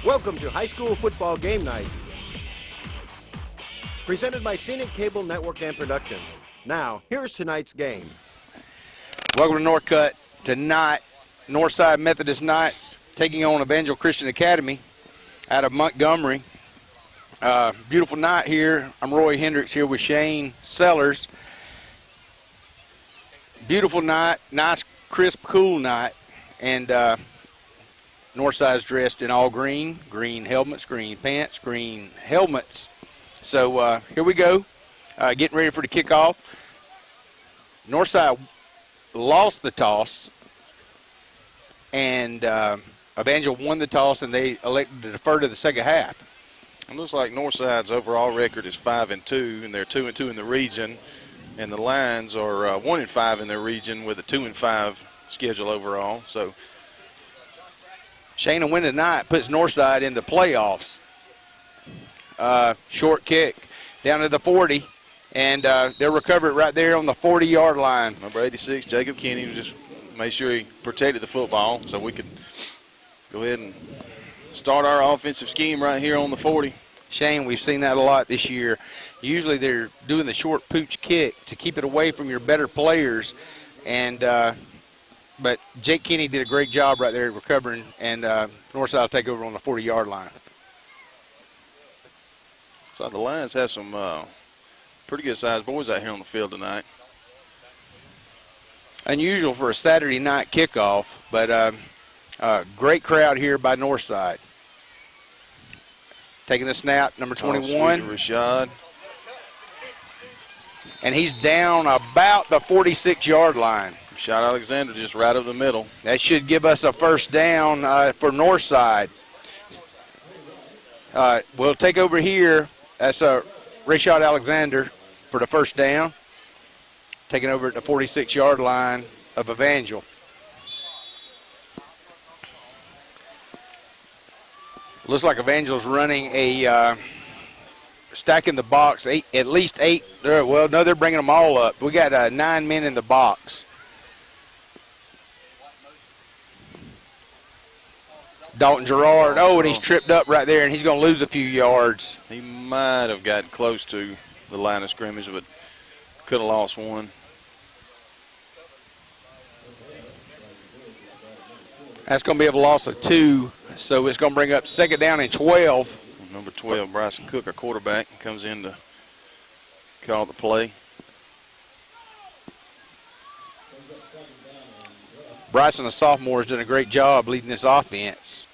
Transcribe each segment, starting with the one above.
Welcome to High School Football Game Night. Presented by Scenic Cable Network and Production. Now, here's tonight's game. Welcome to Northcut. Tonight, Northside Methodist Knights taking on Evangel Christian Academy out of Montgomery. Beautiful night here. I'm Roy Hendricks here with Shane Sellers. Beautiful night, nice, crisp, cool night. And Northside's dressed in all green, green helmets, green pants, green helmets. So here we go, getting ready for the kickoff. Northside lost the toss, and Evangel won the toss, and they elected to defer to the second half. It looks like Northside's overall record is 5-2, and they're 2-2 in the region, and the Lions are 1-5 in their region with a 2-5 schedule overall. So Shane, a win tonight puts Northside in the playoffs. Short kick down to the 40, and they'll recover it right there on the 40-yard line. Number 86, Jacob Kinney, just made sure he protected the football so we could go ahead and start our offensive scheme right here on the 40. Shane, we've seen that a lot this year. Usually they're doing the short pooch kick to keep it away from your better players, and but Jake Kinney did a great job right there recovering, and Northside will take over on the 40-yard line. So the Lions have some pretty good-sized boys out here on the field tonight. Unusual for a Saturday night kickoff, but great crowd here by Northside. Taking the snap, number 21. Rashad. And he's down about the 46-yard line. Rashad Alexander just right up the middle. That should give us a first down for Northside. We'll take over here. That's Rashad Alexander for the first down. Taking over at the 46-yard line of Evangel. Looks like Evangel's running a stack in the box, at least eight. Well, no, they're bringing them all up. We got 9 men in the box. Dalton Gerard, and he's tripped up right there, and he's going to lose a few yards. He might have gotten close to the line of scrimmage, but could have lost one. That's going to be a loss of 2, so it's going to bring up second down and 12. Number 12, Bryson Cook, our quarterback, comes in to call the play. Bryson, a sophomore, has done a great job leading this offense.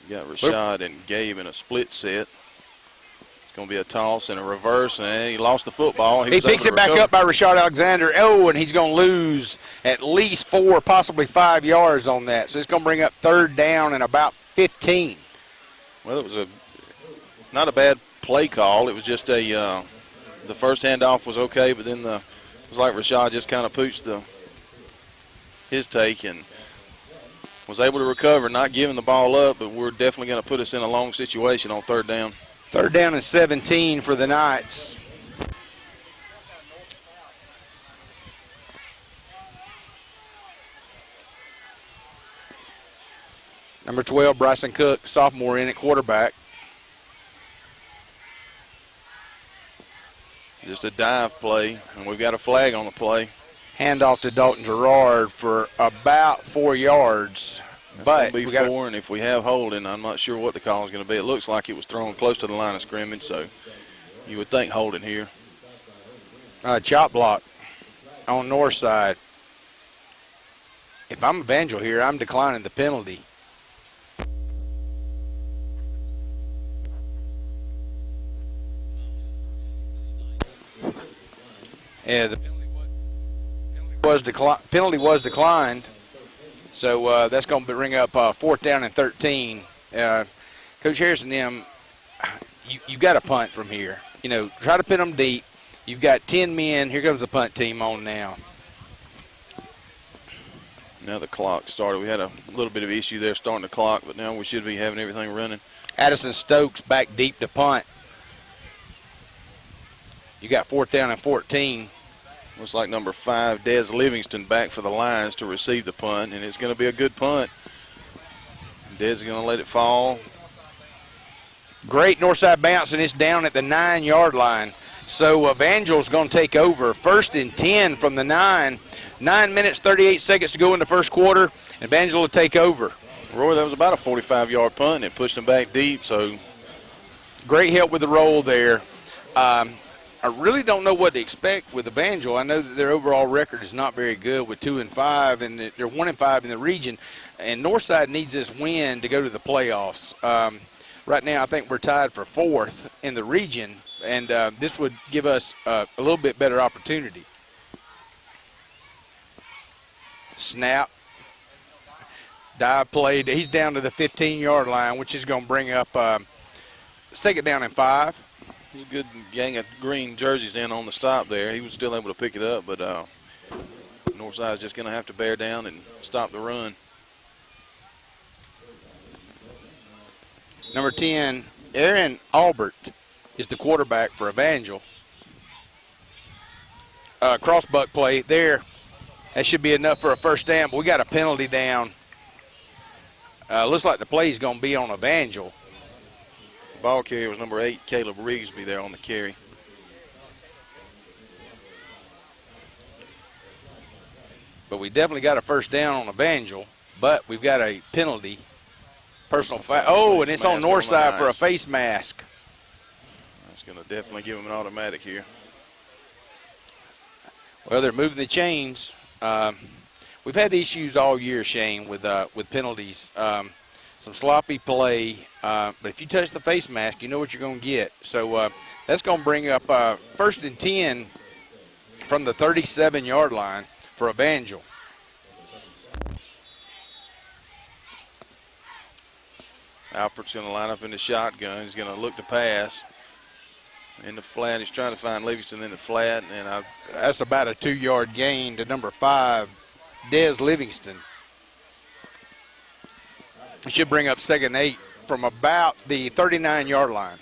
You got Rashad and Gabe in a split set. It's going to be a toss and a reverse, and he lost the football. He picks it back up by Rashad Alexander. And he's going to lose at least 4, possibly 5 yards on that. So it's going to bring up third down and about 15. Well, it was not a bad play call. It was just the first handoff was okay, but then it was like Rashad just kind of pooched his take and was able to recover, not giving the ball up, but we're definitely going to put us in a long situation on third down. Third down and 17 for the Knights. Number 12, Bryson Cook, sophomore in at quarterback. Just a dive play, and we've got a flag on the play. Handoff to Dalton Gerard for about 4 yards. That's but going to be 4, and if we have holding, I'm not sure what the call is going to be. It looks like it was thrown close to the line of scrimmage, so you would think holding here. Chop block on north side. If I'm Evangel here, I'm declining the penalty. Yeah, the penalty was declined. So that's going to bring up fourth down and 13. Coach Harrison, you got to punt from here. Try to pin them deep. You've got 10 men. Here comes the punt team on now. Now the clock started. We had a little bit of issue there starting the clock, but now we should be having everything running. Addison Stokes back deep to punt. You got fourth down and 14. Looks like number 5, Des Livingston, back for the Lions to receive the punt, and it's going to be a good punt. Dez is going to let it fall. Great Northside bounce, and it's down at the 9-yard line. So Evangel's going to take over. 1st and 10 from the 9. 9 minutes, 38 seconds to go in the first quarter. Evangel will take over. Roy, that was about a 45-yard punt, and it pushed them back deep. So great help with the roll there. I really don't know what to expect with Evangel. I know that their overall record is not very good with 2-5, and they're 1-5 in the region. And Northside needs this win to go to the playoffs. Right now, I think we're tied for 4th in the region, and this would give us a little bit better opportunity. Snap. Dive played. He's down to the 15-yard line, which is going to bring up let's take it down in 5. A good gang of green jerseys in on the stop there. He was still able to pick it up, but Northside's just going to have to bear down and stop the run. Number 10, Aaron Albert is the quarterback for Evangel. Crossbuck play there. That should be enough for a first down, but we got a penalty down. Looks like the play is going to be on Evangel. Ball carrier was number 8, Caleb Rigsby, there on the carry. But we definitely got a first down on Evangel, but we've got a penalty. Personal foul. Oh, and it's on Northside for a face mask. That's going to definitely give him an automatic here. Well, they're moving the chains. We've had issues all year, Shane, with penalties. Some sloppy play. But if you touch the face mask, you know what you're going to get. So that's going to bring up 1st and 10 from the 37-yard line for Evangel. Alpert's going to line up in the shotgun. He's going to look to pass. In the flat, he's trying to find Livingston in the flat. And that's about a 2-yard gain to number 5, Des Livingston. It should bring up 2nd and 8 from about the 39-yard line.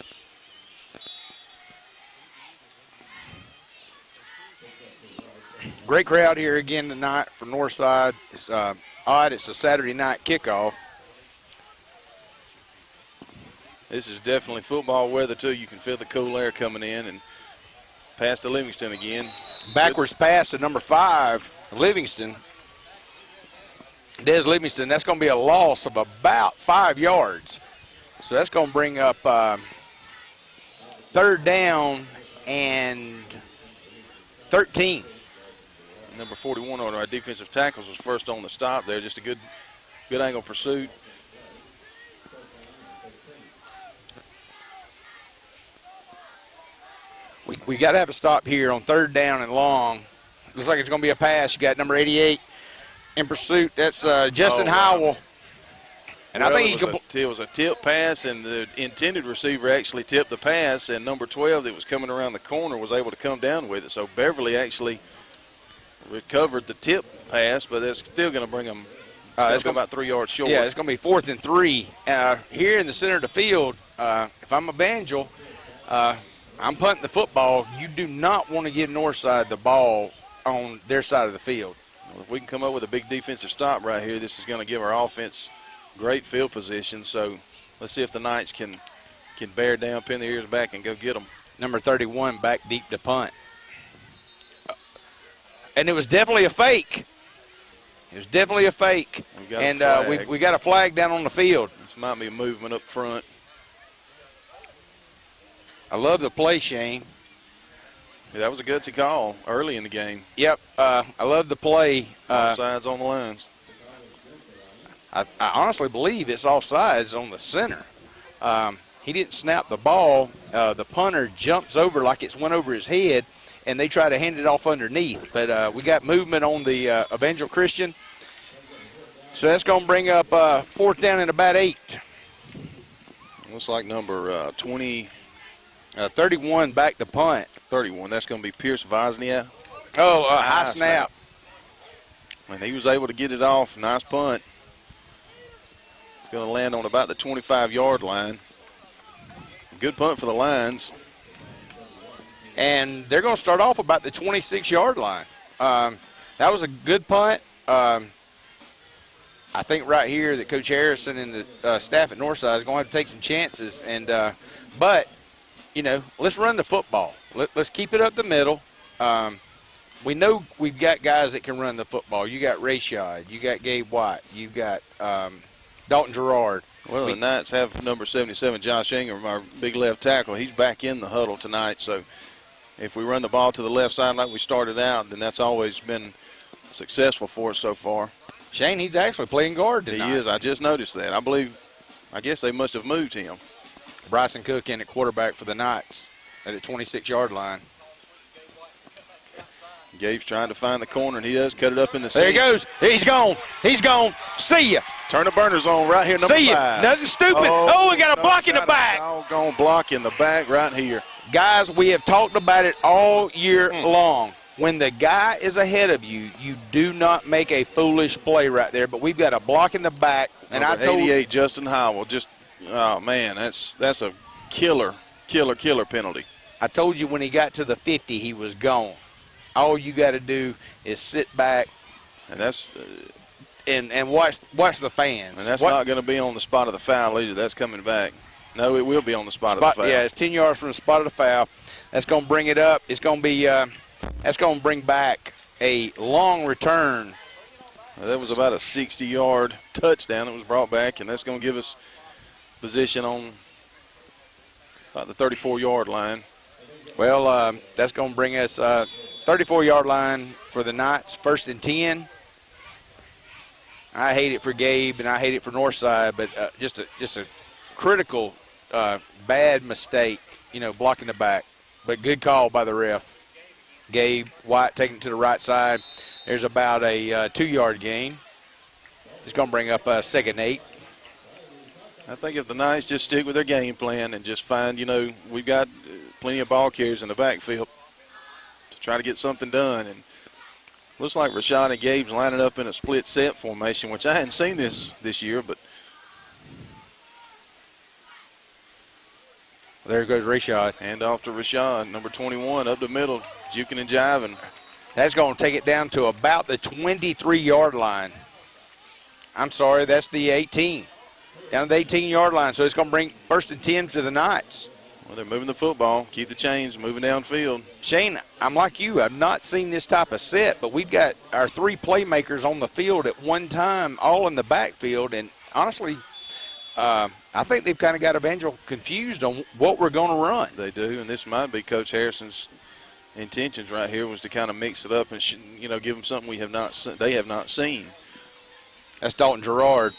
Great crowd here again tonight for Northside. It's odd. It's a Saturday night kickoff. This is definitely football weather, too. You can feel the cool air coming in. And pass to Livingston again. Backwards pass to number 5, Livingston. Des Livingston, that's going to be a loss of about 5 yards. So that's going to bring up 3rd down and 13. Number 41 on our defensive tackles was first on the stop there. Just a good angle pursuit. We got to have a stop here on 3rd down and long. Looks like it's going to be a pass. You got number 88 in pursuit. That's Justin Howell. And well, I think it was a tip pass, and the intended receiver actually tipped the pass, and number 12 that was coming around the corner was able to come down with it. So Beverly actually recovered the tip pass, but it's still going to bring them it's about 3 yards short. Yeah, it's going to be 4th and 3. Here in the center of the field, if I'm Evangel, I'm punting the football. You do not want to give Northside the ball on their side of the field. Well, if we can come up with a big defensive stop right here, this is going to give our offense great field position. So let's see if the Knights can bear down, pin their ears back, and go get them. Number 31 back deep to punt. And it was definitely a fake. It was definitely a fake. We got a flag down on the field. This might be a movement up front. I love the play, Shane. Yeah, that was a gutsy call early in the game. Yep, I love the play. Offsides on the lines. I honestly believe it's offsides on the center. He didn't snap the ball. The punter jumps over like it's went over his head, and they try to hand it off underneath. But we got movement on the Evangel Christian. So that's going to bring up 4th down and about 8. Looks like number 31 back to punt. 31. That's going to be Pierce Wozniak. Oh, high snap. And he was able to get it off. Nice punt. It's going to land on about the 25-yard line. Good punt for the Lions. And they're going to start off about the 26-yard line. That was a good punt. I think right here that Coach Harrison and the staff at Northside is going to have to take some chances. And but, you know, let's run the football. Let's keep it up the middle. We know we've got guys that can run the football. You got Rashad. You got Gabe White. You got Dalton Gerard. Well, the Knights have number 77, Josh Ingram, our big left tackle. He's back in the huddle tonight. So if we run the ball to the left side like we started out, then that's always been successful for us so far. Shane, he's actually playing guard tonight. He is. I just noticed that. I guess they must have moved him. Bryson Cook in at quarterback for the Knights at the 26-yard line. Gabe's trying to find the corner, and he does cut it up in the seam. There he goes. He's gone. He's gone. See ya. Turn the burners on right here, number 5. See ya. Nothing stupid. Oh, we got a block in the back. Doggone block in the back right here. Guys, we have talked about it all year long. When the guy is ahead of you, you do not make a foolish play right there. But we've got a block in the back. And number 88, Justin Howell. Just, oh, man, that's a killer penalty. I told you when he got to the 50, he was gone. All you got to do is sit back and that's and watch the fans. And that's not going to be on the spot of the foul either. That's coming back. No, it will be on the spot of the foul. Yeah, it's 10 yards from the spot of the foul. That's going to bring it up. It's going to be that's going to bring back a long return. That was about a 60-yard touchdown that was brought back, and that's going to give us position on about the 34-yard line. Well, that's going to bring us 34-yard line for the Knights, 1st and 10. I hate it for Gabe and I hate it for Northside, but just a critical bad mistake, blocking the back. But good call by the ref. Gabe White taking it to the right side. There's about a 2-yard gain. It's going to bring up 2nd and 8. I think if the Knights just stick with their game plan and just find, we've got plenty of ball carriers in the backfield to try to get something done. And looks like Rashad and Gabe's lining up in a split set formation, which I hadn't seen this year, but there goes Rashad. Hand off to Rashad, number 21, up the middle, juking and jiving. That's going to take it down to about the 23-yard line. I'm sorry, that's the 18. Down to the 18-yard line, so it's going to bring 1st and 10 to the Knights. Well, they're moving the football, keep the chains moving downfield. Shane, I'm like you. I've not seen this type of set, but we've got our 3 playmakers on the field at one time, all in the backfield. And honestly, I think they've kind of got Evangel confused on what we're going to run. They do, and this might be Coach Harrison's intentions right here was to kind of mix it up and give them something they have not seen. That's Dalton Gerard.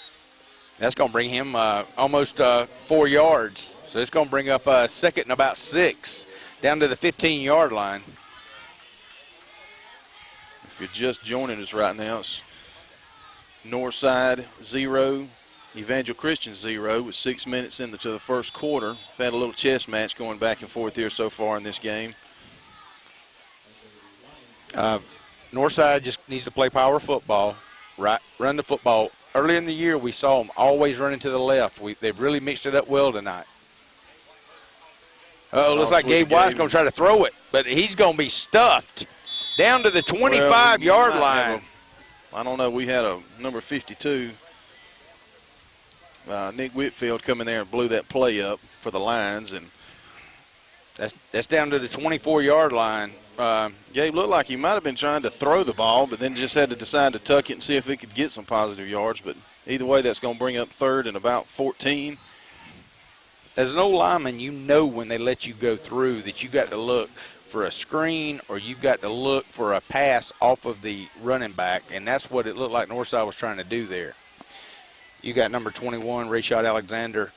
That's going to bring him almost 4 yards. So it's going to bring up 2nd and about 6 down to the 15-yard line. If you're just joining us right now, it's Northside 0, Evangel Christian 0 with 6 minutes into the first quarter. We've had a little chess match going back and forth here so far in this game. Northside just needs to play power football, right? Run the football. Early in the year, we saw them always running to the left. They've really mixed it up well tonight. Looks like Gabe White's going to try to throw it, but he's going to be stuffed down to the 25-yard line. I don't know. We had a number 52, Nick Whitfield, come in there and blew that play up for the Lions, and that's down to the 24-yard line. Gabe looked like he might have been trying to throw the ball, but then just had to decide to tuck it and see if he could get some positive yards. But either way, that's going to bring up 3rd and about 14. As an old lineman, when they let you go through that you got to look for a screen or you've got to look for a pass off of the running back, and that's what it looked like Northside was trying to do there. You got number 21, Rashad Alexander,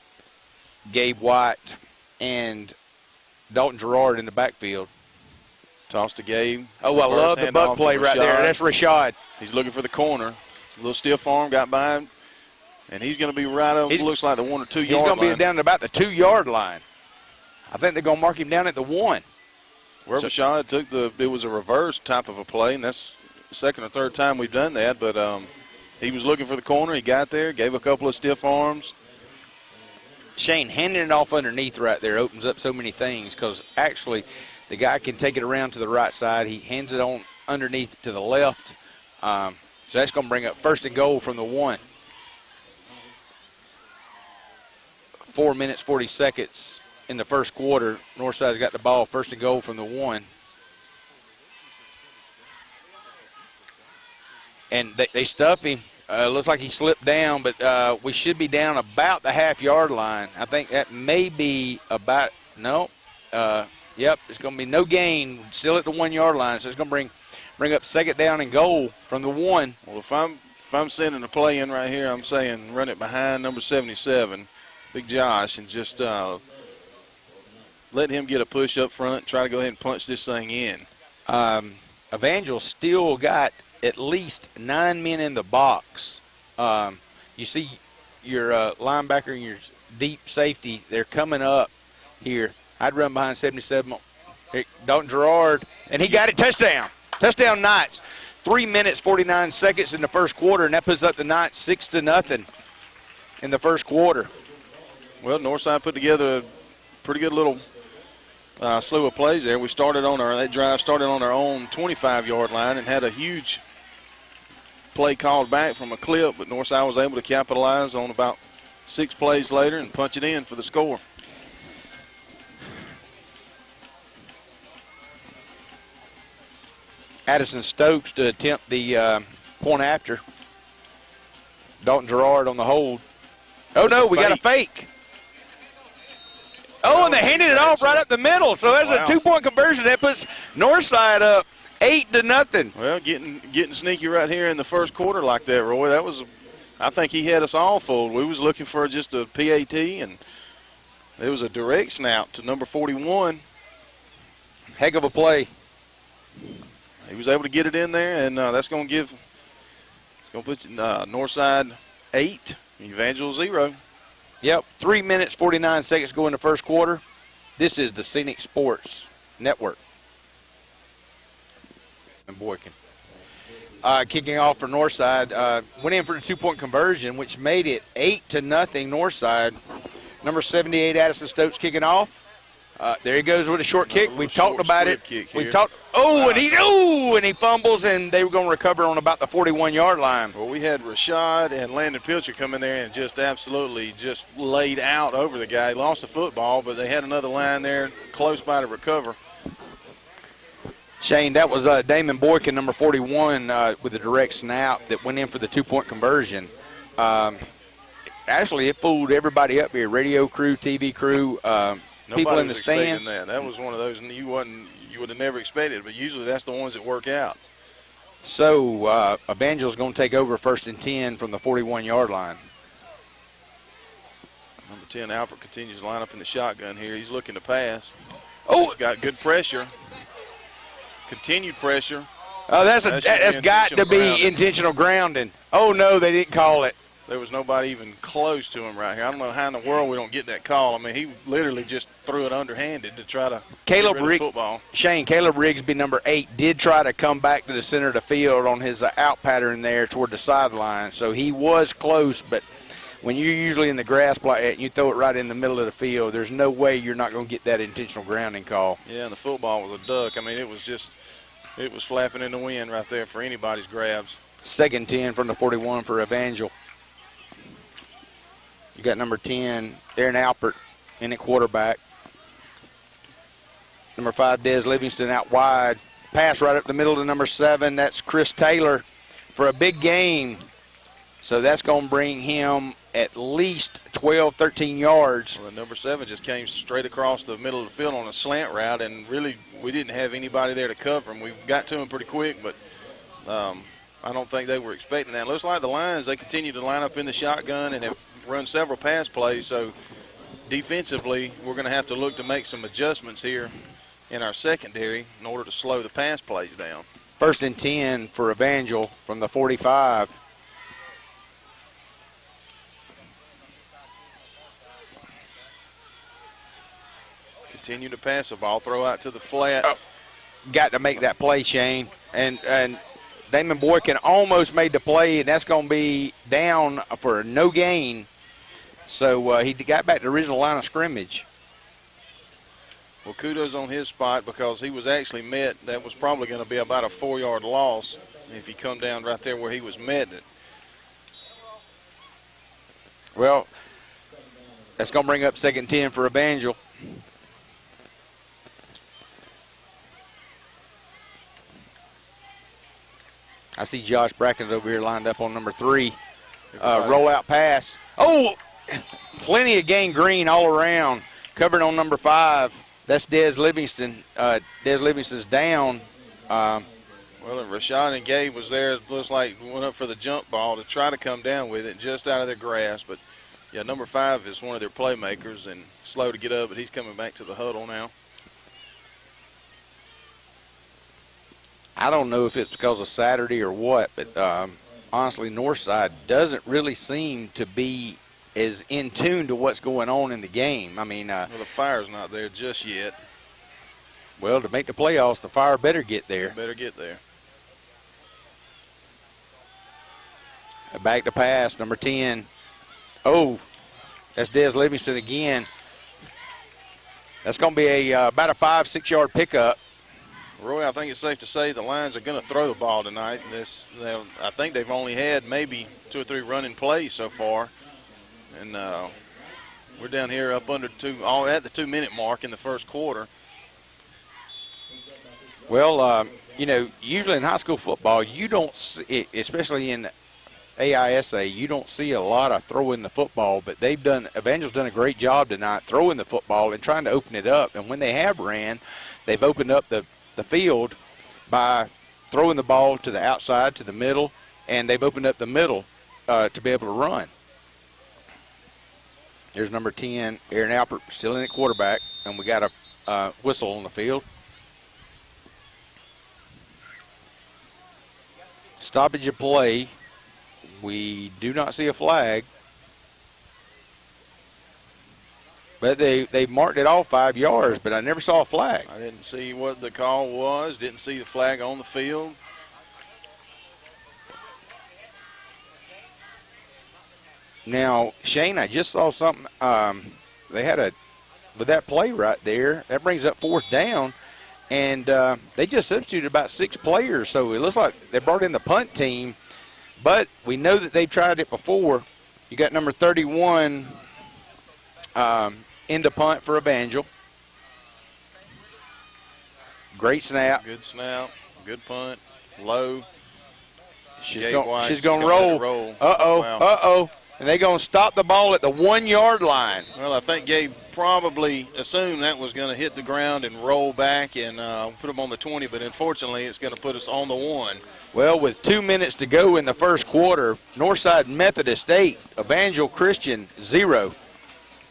Gabe White, and Dalton Gerard in the backfield. Toss to Gabe. Oh, I love the buck play right there. That's Rashad. He's looking for the corner. A little stiff arm, got by him. And he's going to be right up, looks like the 1 or 2 yard line. He's going to be down to about the 2-yard line. I think they're going to mark him down at the 1. Where Rashad took it was a reverse type of a play, and that's the 2nd or 3rd time we've done that. But he was looking for the corner. He got there, gave a couple of stiff arms. Shane, handing it off underneath right there opens up so many things because actually the guy can take it around to the right side. He hands it on underneath to the left. So that's going to bring up 1st and goal from the 1. 4 minutes, 40 seconds in the first quarter. Northside's got the ball, first and goal from the 1. And they stuff him. Looks like he slipped down, but we should be down about the half-yard line. I think that may be about – no. Yep, it's going to be no gain, still at the 1-yard line. So it's going to bring up second down and goal from the 1. Well, if I'm sending a play in right here, I'm saying run it behind number 77, Big Josh, and just let him get a push up front, try to go ahead and punch this thing in. Evangel still got at least 9 men in the box. You see your linebacker and your deep safety, they're coming up here. I'd run behind 77. Dalton Gerard, and he got it. Touchdown. Touchdown Knights. 3 minutes, 49 seconds in the first quarter, and that puts up the Knights 6-0 in the first quarter. Well, Northside put together a pretty good little slew of plays there. That drive started on our own 25-yard line and had a huge play called back from a clip, but Northside was able to capitalize on about 6 plays later and punch it in for the score. Addison Stokes to attempt the point after. Dalton Gerard on the hold. Oh, no, we got a fake. Oh, and they handed it off right up the middle. So that's a 2-point conversion. That puts Northside up 8-0. Well, getting sneaky right here in the first quarter like that, Roy. I think he had us all fooled. We was looking for just a PAT, and it was a direct snap to number 41. Heck of a play. He was able to get it in there, and that's going to put Northside 8, Evangel 0. Yep, 3 minutes, 49 seconds go in the first quarter. This is the Scenic Sports Network. And Boykin. Kicking off for Northside. Went in for the 2-point conversion, which made it 8-0 Northside. Number 78, Addison Stokes kicking off. There he goes with a short kick. We've talked about it. We've talked. And he fumbles, and they were going to recover on about the 41-yard line. Well, we had Rashad and Landon Pilcher come in there and just absolutely just laid out over the guy. He lost the football, but they had another line there close by to recover. Shane, that was Damon Boykin, number 41, with a direct snap that went in for the 2-point conversion. Actually, it fooled everybody up here, radio crew, TV crew, people in the stands. That was one of those you would have never expected, but usually that's the ones that work out. So Evangel's going to take over 1st and 10 from the 41-yard line. Number 10, Alfred, continues to line up in the shotgun here. He's looking to pass. Oh, he's got good pressure. Continued pressure. Oh, that's got to be intentional grounding. Oh, no, they didn't call it. There was nobody even close to him right here. I don't know how in the world we don't get that call. I mean, he literally just threw it underhanded to try to get rid of football. Shane, Caleb Rigsby, number 8, did try to come back to the center of the field on his out pattern there toward the sideline. So he was close, but when you're usually in the grass plot and you throw it right in the middle of the field, there's no way you're not going to get that intentional grounding call. Yeah, and the football was a duck. I mean, it was flapping in the wind right there for anybody's grabs. 2nd and 10 from the 41 for Evangel. You got number 10, Aaron Alpert, in at quarterback. Number 5, Des Livingston out wide. Pass right up the middle to number 7. That's Chris Taylor for a big gain. So that's going to bring him at least 12, 13 yards. Well, number 7 just came straight across the middle of the field on a slant route, and really we didn't have anybody there to cover him. We got to him pretty quick, but I don't think they were expecting that. It looks like the Lions, they continue to line up in the shotgun and have run several pass plays, so defensively we're going to have to look to make some adjustments here in our secondary in order to slow the pass plays down. 1st and 10 for Evangel from the 45. Continue to pass the ball, throw out to the flat. Oh, got to make that play, Shane. And Damon Boykin almost made the play, and that's going to be down for no gain. So he got back to the original line of scrimmage. Well, kudos on his spot because he was actually met. That was probably going to be about a 4-yard loss if he come down right there where he was met. Well, That's going to bring up 2nd and 10 for Evangel. I see Josh Brackens over here lined up on number 3. Rollout pass. Oh, plenty of gangrene all around. Covered on number 5. That's Des Livingston. Des Livingston's down. Well, and Rashad and Gabe was there. It looks like went up for the jump ball to try to come down with it just out of their grasp. But, yeah, number 5 is one of their playmakers and slow to get up, but he's coming back to the huddle now. I don't know if it's because of Saturday or what, but honestly, Northside doesn't really seem to be as in tune to what's going on in the game. I mean, well, the fire's not there just yet. Well, to make the playoffs, the fire better get there. Better get there. Back to pass, number 10. Oh, that's Des Livingston again. That's going to be about a 5-6 yard pickup. Roy, I think it's safe to say the Lions are going to throw the ball tonight. I think they've only had maybe 2 or 3 running plays so far. And we're down here up under at the 2-minute mark in the first quarter. Well, usually in high school football, you don't see, especially in AISA, you don't see a lot of throwing the football, but Evangel's done a great job tonight throwing the football and trying to open it up. And when they have ran, they've opened up the field by throwing the ball to the outside, to the middle, and they've opened up the middle to be able to run. Here's number 10, Aaron Alpert, still in at quarterback, and we got a whistle on the field. Stoppage of play. We do not see a flag. But they marked it off 5 yards, but I never saw a flag. I didn't see what the call was. Didn't see the flag on the field. Now, Shane, I just saw something. They had with that play right there, that brings up 4th down, and they just substituted about 6 players. So it looks like they brought in the punt team, but we know that they've tried it before. You got number 31 into punt for Evangel. Great snap. Good snap. Good punt. Low. She's going to roll. Uh-oh. Wow. Uh-oh. And they're going to stop the ball at the 1 yard line. Well, I think Gabe probably assumed that was going to hit the ground and roll back and put them on the 20, but unfortunately it's going to put us on the 1. Well, with 2 minutes to go in the first quarter, Northside Methodist 8, Evangel Christian 0.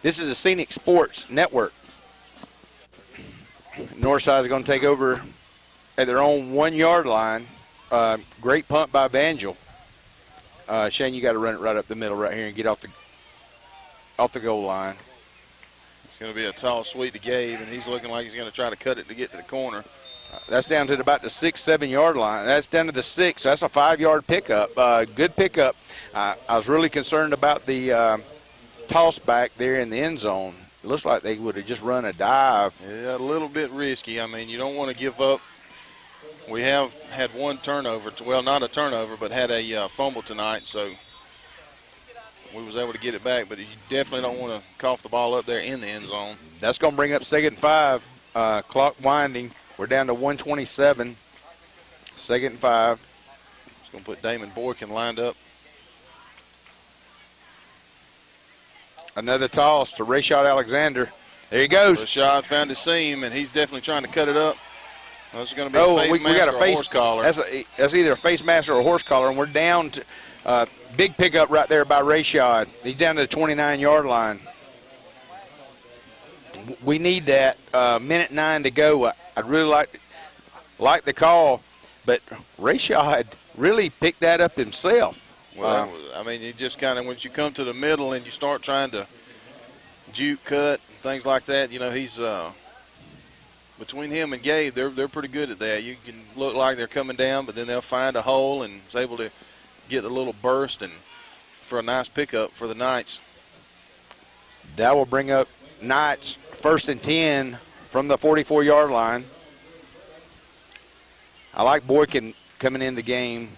This is a Scenic Sports Network. Northside is going to take over at their own 1 yard line. Great punt by Evangel. Shane, you got to run it right up the middle right here and get off the goal line. It's going to be a toss sweet to Gabe, and he's looking like he's going to try to cut it to get to the corner. That's down to about the 6-7 yard line. That's down to the 6. That's a 5 yard pickup. Good pickup. I was really concerned about the toss back there in the end zone. It looks like they would have just run a dive. Yeah, a little bit risky. I mean, you don't want to give up. We have had one turnover, well, not a turnover, but had a fumble tonight, so we was able to get it back. But you definitely don't want to cough the ball up there in the end zone. That's going to bring up 2nd and 5. Clock winding. We're down to 1:27. 2nd and 5. It's going to put Damon Boykin lined up. Another toss to Rashad Alexander. There he goes. Rashad found his seam, and he's definitely trying to cut it up. Well, this is going to be a face mask or a horse collar. That's either a face mask or a horse collar, and we're down to big pickup right there by Rashad. He's down to the 29 yard line. We need that. Minute 9 to go. I'd really like the call, but Rashad really picked that up himself. Well, I mean, you just kind of, once you come to the middle and you start trying to juke, cut, and things like that, you know, he's between him and Gabe, they're pretty good at that. You can look like they're coming down, but then they'll find a hole and is able to get a little burst and for a nice pickup for the Knights. That will bring up Knights 1st and 10 from the 44 yard line. I like Boykin coming in the game.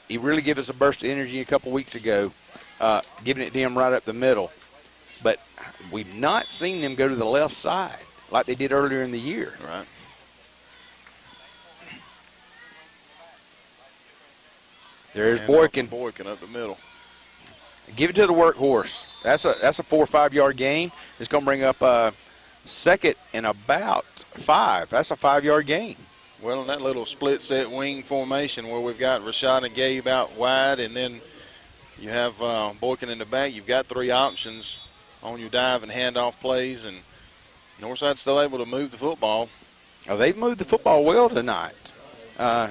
He really gave us a burst of energy a couple weeks ago, giving it to him right up the middle. but we've not seen them go to the left side like they did earlier in the year. Right. There's Boykin. Boykin up the middle. Give it to the workhorse. That's a 4 or 5 yard gain. It's going to bring up second and about 5. That's a 5 yard gain. Well, in that little split set wing formation where we've got Rashad and Gabe out wide, and then you have Boykin in the back, you've got 3 options on your dive and handoff plays, and Northside's still able to move the football. Oh, they've moved the football well tonight.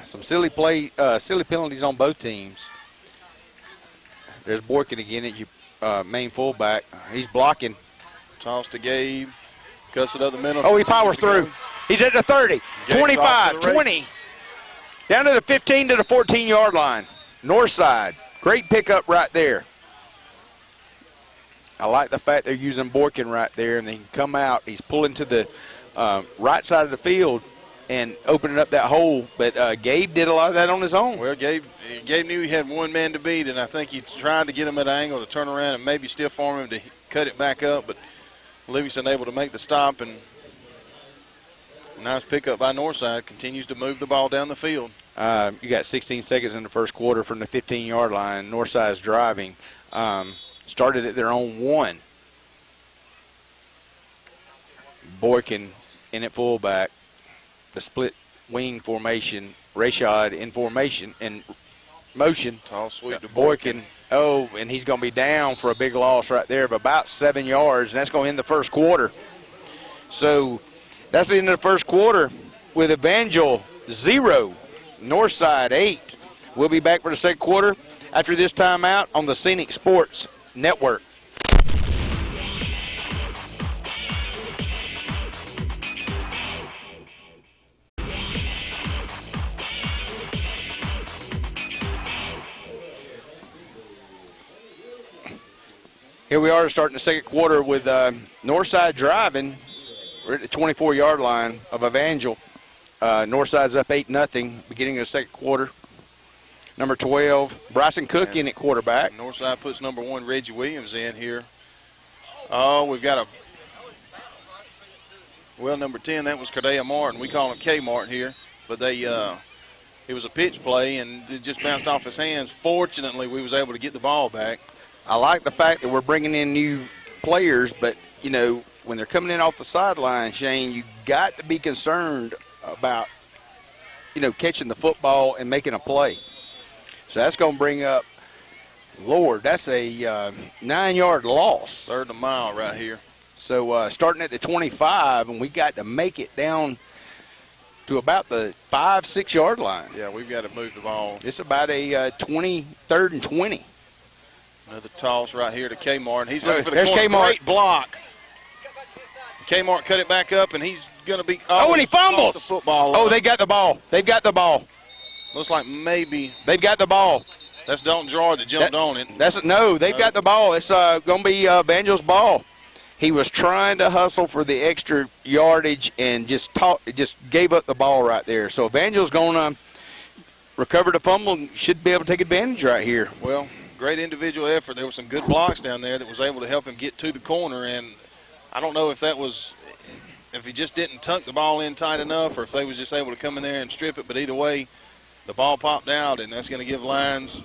Some silly penalties on both teams. There's Boykin again at your main fullback. He's blocking. Toss to Gabe. Cuts it up the middle. Oh, he powers through. He's at the 30, Gabe's 25, off to the 20. races. Down to the 15 to the 14-yard line. Northside. Great pickup right there. I like the fact they're using Boykin right there, and they can come out. He's pulling to the right side of the field and opening up that hole. But Gabe did a lot of that on his own. Well, Gabe knew he had one man to beat, and I think he tried to get him at an angle to turn around and maybe stiff arm him to cut it back up. But Livingston able to make the stop, and nice pickup by Northside. Continues to move the ball down the field. You got 16 seconds in the first quarter from the 15-yard line. Northside's driving. Started at their own 1. Boykin in at fullback. The split wing formation. Rashad in formation and motion. Toss sweep to Boykin. Oh, and he's going to be down for a big loss right there of about 7 yards, and that's going to end the first quarter. So that's the end of the first quarter with Evangel 0, Northside 8. We'll be back for the second quarter after this timeout on the Scenic Sports Network. Here we are starting the second quarter with Northside driving. We're at the 24-yard line of Evangel. Northside's up 8-0 beginning of the second quarter. Number 12, Bryson Cook in at quarterback. Northside puts number 1, Reggie Williams, in here. Oh, we've got number 10, that was Cardea Martin. We call him K. Martin here. But it was a pitch play, and it just bounced off his hands. Fortunately, we was able to get the ball back. I like the fact that we're bringing in new players, but, you know, when they're coming in off the sideline, Shane, you got to be concerned about, you know, catching the football and making a play. So that's going to bring up, Lord, that's a 9-yard loss. Third and a mile right here. So starting at the 25, and we got to make it down to about the 5-6 yard line. Yeah, we've got to move the ball. It's about a 3rd and 20. Another toss right here to K. Martin. He's looking for the there's corner. K. Martin. Great block. K. Martin cut it back up, and he's going to be. And he fumbles. The football. Oh, they got the ball. They've got the ball. Looks like maybe. They've got the ball. That's Dalton Gerard that jumped on it. They've got the ball. It's going to be Evangel's ball. He was trying to hustle for the extra yardage and just gave up the ball right there. So Evangel's going to recover the fumble and should be able to take advantage right here. Well, great individual effort. There were some good blocks down there that was able to help him get to the corner, and I don't know if he just didn't tuck the ball in tight enough or if they was just able to come in there and strip it, but either way, the ball popped out, and that's going to give Lions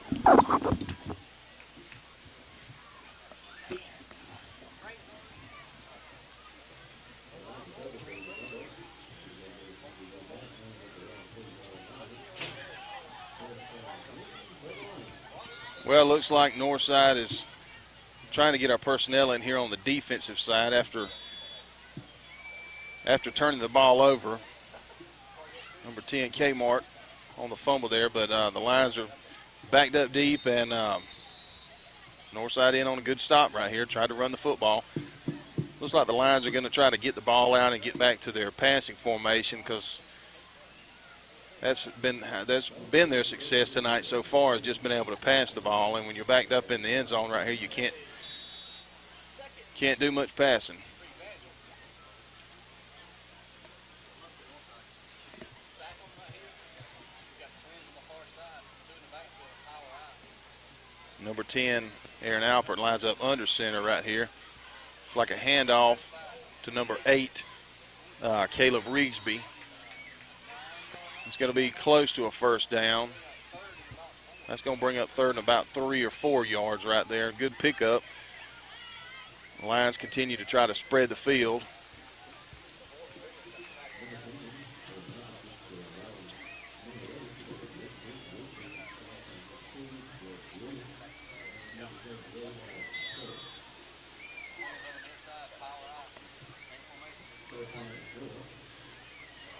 Well, it looks like Northside is trying to get our personnel in here on the defensive side after turning the ball over. Number 10, Kmart, on the fumble there, but the Lions are backed up deep, and Northside in on a good stop right here, tried to run the football. Looks like the Lions are going to try to get the ball out and get back to their passing formation, because that's been their success tonight so far, has just been able to pass the ball. And when you're backed up in the end zone right here, you can't do much passing. Number 10, Aaron Alpert, lines up under center right here. It's like a handoff to number 8, Caleb Rigsby. It's going to be close to a first down. That's going to bring up third and about 3 or 4 yards right there. Good pickup. The Lions continue to try to spread the field.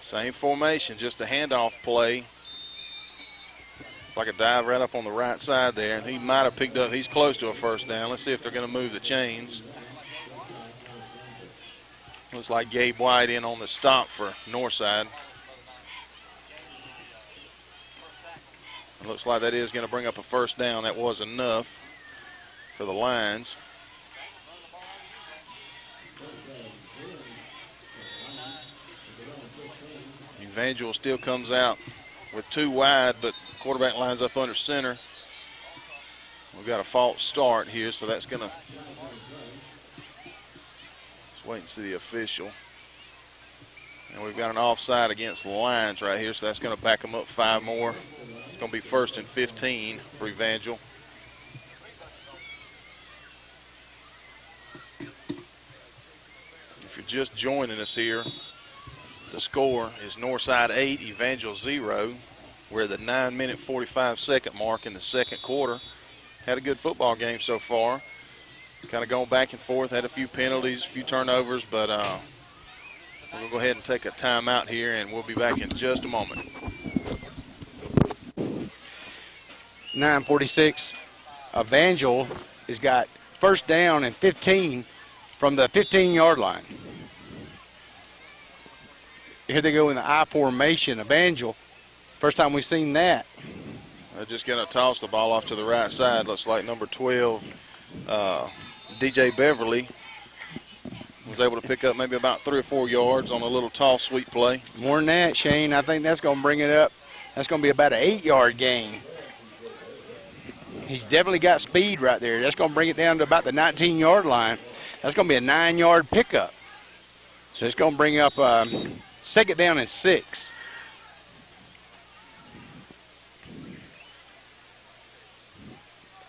Same formation, just a handoff play. Like a dive right up on the right side there, and he might have picked up, he's close to a first down. Let's see if they're going to move the chains. Looks like Gabe White in on the stop for Northside. It looks like that is going to bring up a first down. That was enough for the Lions. Evangel still comes out with 2 wide, but quarterback lines up under center. We've got a false start here, so that's going to, let's wait and see the official. And we've got an offside against the Lions right here, so that's going to back them up 5 more. It's going to be 1st and 15 for Evangel. If you're just joining us here, the score is Northside 8, Evangel 0. We're at the 9-minute 45-second mark in the second quarter. Had a good football game so far. Kind of going back and forth, had a few penalties, a few turnovers, but we'll go ahead and take a timeout here, and we'll be back in just a moment. 9:46. Evangel has got first down and 15 from the 15-yard line. Here they go in the I formation. Evangel, first time we've seen that. They're just going to toss the ball off to the right side. Looks like number 12, DJ Beverly, was able to pick up maybe about 3 or 4 yards on a little toss sweep play. More than that, Shane. I think that's going to bring it up. That's going to be about an 8-yard gain. He's definitely got speed right there. That's going to bring it down to about the 19-yard line. That's going to be a 9-yard pickup. So it's going to bring up 2nd down and 6.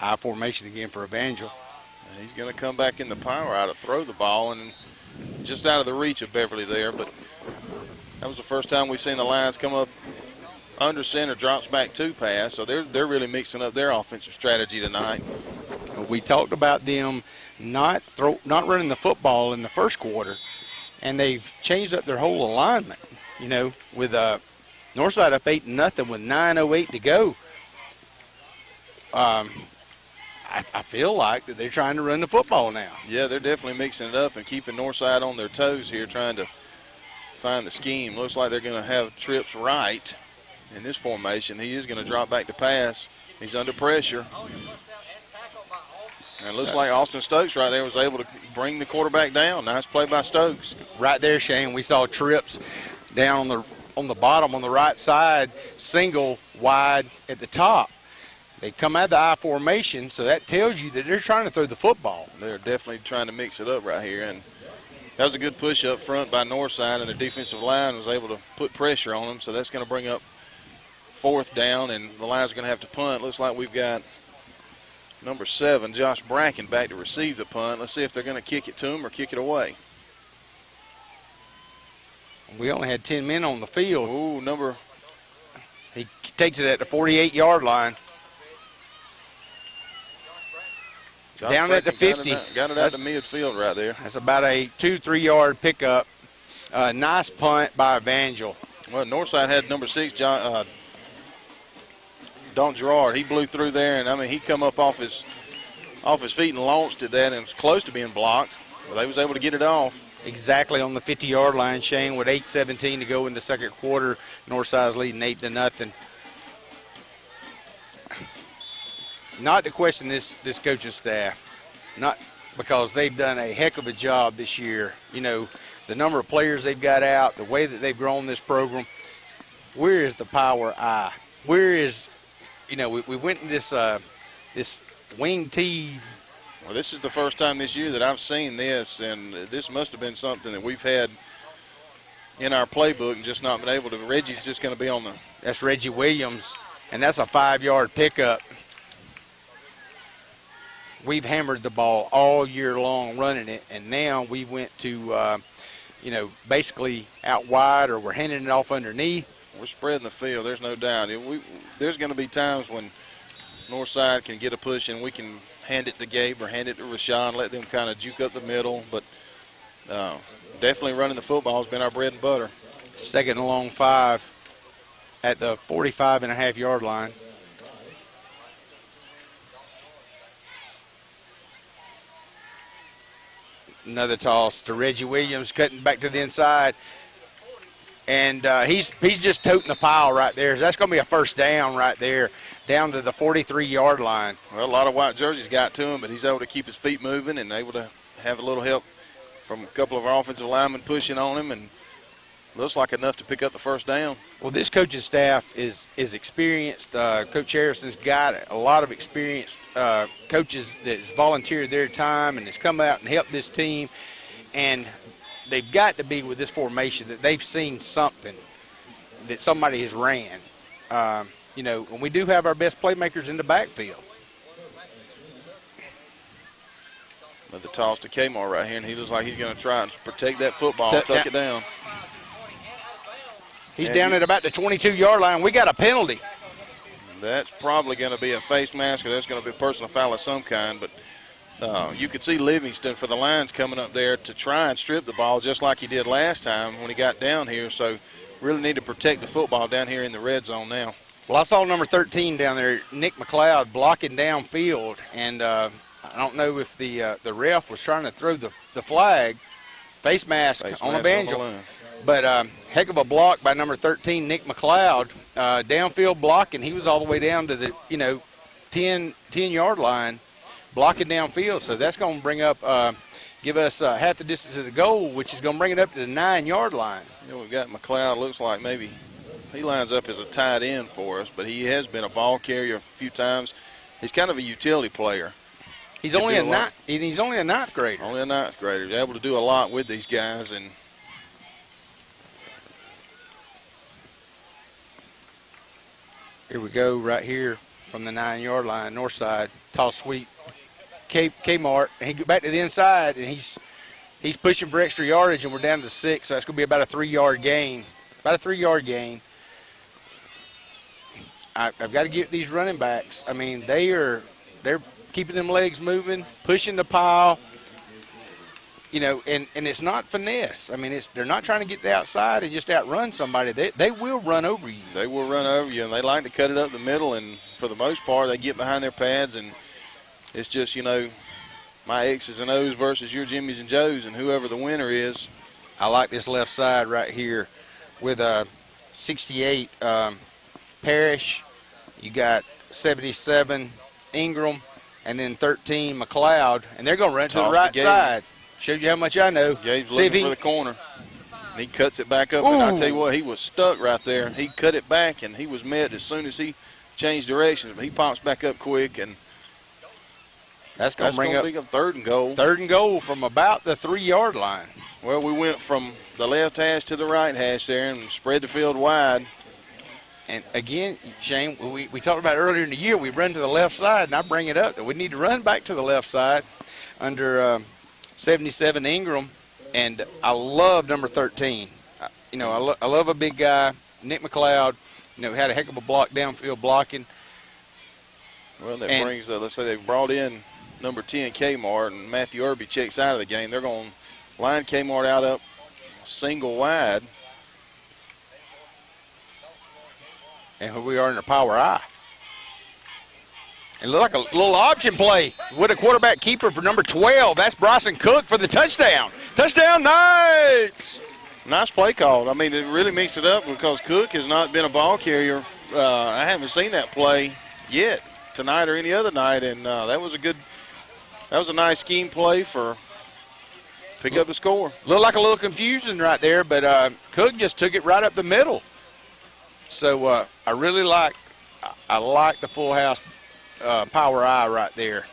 I formation again for Evangel. And he's going to come back in the power out to throw the ball, and just out of the reach of Beverly there. But that was the first time we've seen the Lions come up under center, drops back 2 pass. So they're really mixing up their offensive strategy tonight. We talked about them not running the football in the first quarter, and they've changed up their whole alignment. You know, with Northside up 8-0 with 9:08 to go. I feel like that they're trying to run the football now. Yeah, they're definitely mixing it up and keeping Northside on their toes here, trying to find the scheme. Looks like they're going to have trips right in this formation. He is going to drop back to pass. He's under pressure. And it looks like Austin Stokes right there was able to bring the quarterback down. Nice play by Stokes. Right there, Shane, we saw trips down on the bottom on the right side, single wide at the top. They come out of the I formation, so that tells you that they're trying to throw the football. They're definitely trying to mix it up right here. And that was a good push up front by Northside, and their defensive line was able to put pressure on them. So that's going to bring up 4th down, and the Lions are going to have to punt. Looks like we've got number 7, Josh Bracken, back to receive the punt. Let's see if they're going to kick it to him or kick it away. We only had 10 men on the field. Ooh, He takes it at the 48-yard line. Josh Down at the Bracken 50. Got it out to midfield right there. That's about a 2-3 yard pickup. Nice punt by Evangel. Well, Northside had number 6, Don Gerard. He blew through there, and I mean he come up off his feet and launched at that, and it was close to being blocked, but they was able to get it off. Exactly on the 50-yard line, Shane, with 8:17 to go in the second quarter. Northside's leading 8-0. Not to question this coaching staff, not because they've done a heck of a job this year. You know, the number of players they've got out, the way that they've grown this program. Where is the power I? Where is, you know, we went in this wing T Well, this is the first time this year that I've seen this, and this must have been something that we've had in our playbook and just not been able to. Reggie's just going to be on the. That's Reggie Williams, and that's a 5-yard pickup. We've hammered the ball all year long running it, and now we went to, basically out wide, or we're handing it off underneath. We're spreading the field. There's no doubt. There's going to be times when Northside can get a push and we can hand it to Gabe or hand it to Rashawn, let them kind of juke up the middle. But definitely running the football has been our bread and butter. 2nd and long 5 at the 45.5-yard line. Another toss to Reggie Williams, cutting back to the inside. And he's just toting the pile right there. That's going to be a first down right there, down to the 43-yard line. Well, a lot of white jerseys got to him, but he's able to keep his feet moving and able to have a little help from a couple of our offensive linemen pushing on him, and looks like enough to pick up the first down. Well, this coaching staff is experienced. Coach Harrison's got a lot of experienced coaches that's volunteered their time and has come out and helped this team. And they've got to be with this formation that they've seen something that somebody has ran. And we do have our best playmakers in the backfield. But the toss to Kmart right here, and he looks like he's going to try and protect that football, tuck it down. He's down at about the 22-yard line. We got a penalty. That's probably going to be a face mask, or there's going to be a personal foul of some kind. But you could see Livingston for the Lions coming up there to try and strip the ball just like he did last time when he got down here. So really need to protect the football down here in the red zone now. Well, I saw number 13 down there, Nick McLeod, blocking downfield. And I don't know if the ref was trying to throw the flag, face mask on Evangel. But heck of a block by number 13, Nick McLeod, downfield blocking. He was all the way down to the 10-yard line, blocking downfield. So that's going to bring up, give us half the distance to the goal, which is going to bring it up to the 9-yard line. We've got McLeod. Looks like maybe he lines up as a tight end for us, but he has been a ball carrier a few times. He's kind of a utility player. He's only a ninth grader. Only a ninth grader. He's able to do a lot with these guys. And here we go right here from the 9-yard line, north side, toss sweep. Kmart, and he go back to the inside, and he's pushing for extra yardage, and we're down to 6, so that's going to be about a 3-yard gain. About a 3-yard gain. I've got to give these running backs. I mean, they're keeping them legs moving, pushing the pile, and it's not finesse. I mean, they're not trying to get the outside and just outrun somebody. They will run over you. They will run over you, and they like to cut it up the middle, and for the most part, they get behind their pads, and it's just, my X's and O's versus your Jimmy's and Joe's, and whoever the winner is. I like this left side right here with 68 Parrish. You got 77 Ingram, and then 13 McLeod, and they're going to run to the right side. Shows you how much I know. Gabe's looking for the corner. And he cuts it back up, and I tell you what, he was stuck right there. He cut it back, and he was met as soon as he changed directions. But he pops back up quick, and that's going to bring up 3rd and goal. 3rd and goal from about the 3-yard line. Well, we went from the left hash to the right hash there and spread the field wide. And again, Shane, we talked about earlier in the year, we run to the left side, and I bring it up that we need to run back to the left side under 77 Ingram. And I love number 13. I love a big guy, Nick McLeod. Had a heck of a block downfield blocking. Well, that brings, let's say they've brought in number 10, Kmart, and Matthew Irby checks out of the game. They're going to line Kmart out up single wide. And here we are in the power I. It looked like a little option play with a quarterback keeper for number 12. That's Bryson Cook for the touchdown. Touchdown Knights! Nice play call. I mean, it really mixed it up because Cook has not been a ball carrier. I haven't seen that play yet tonight or any other night, and that was a nice scheme play for pick up the score. Looked like a little confusion right there, but Cook just took it right up the middle. So I really like the full house power I right there.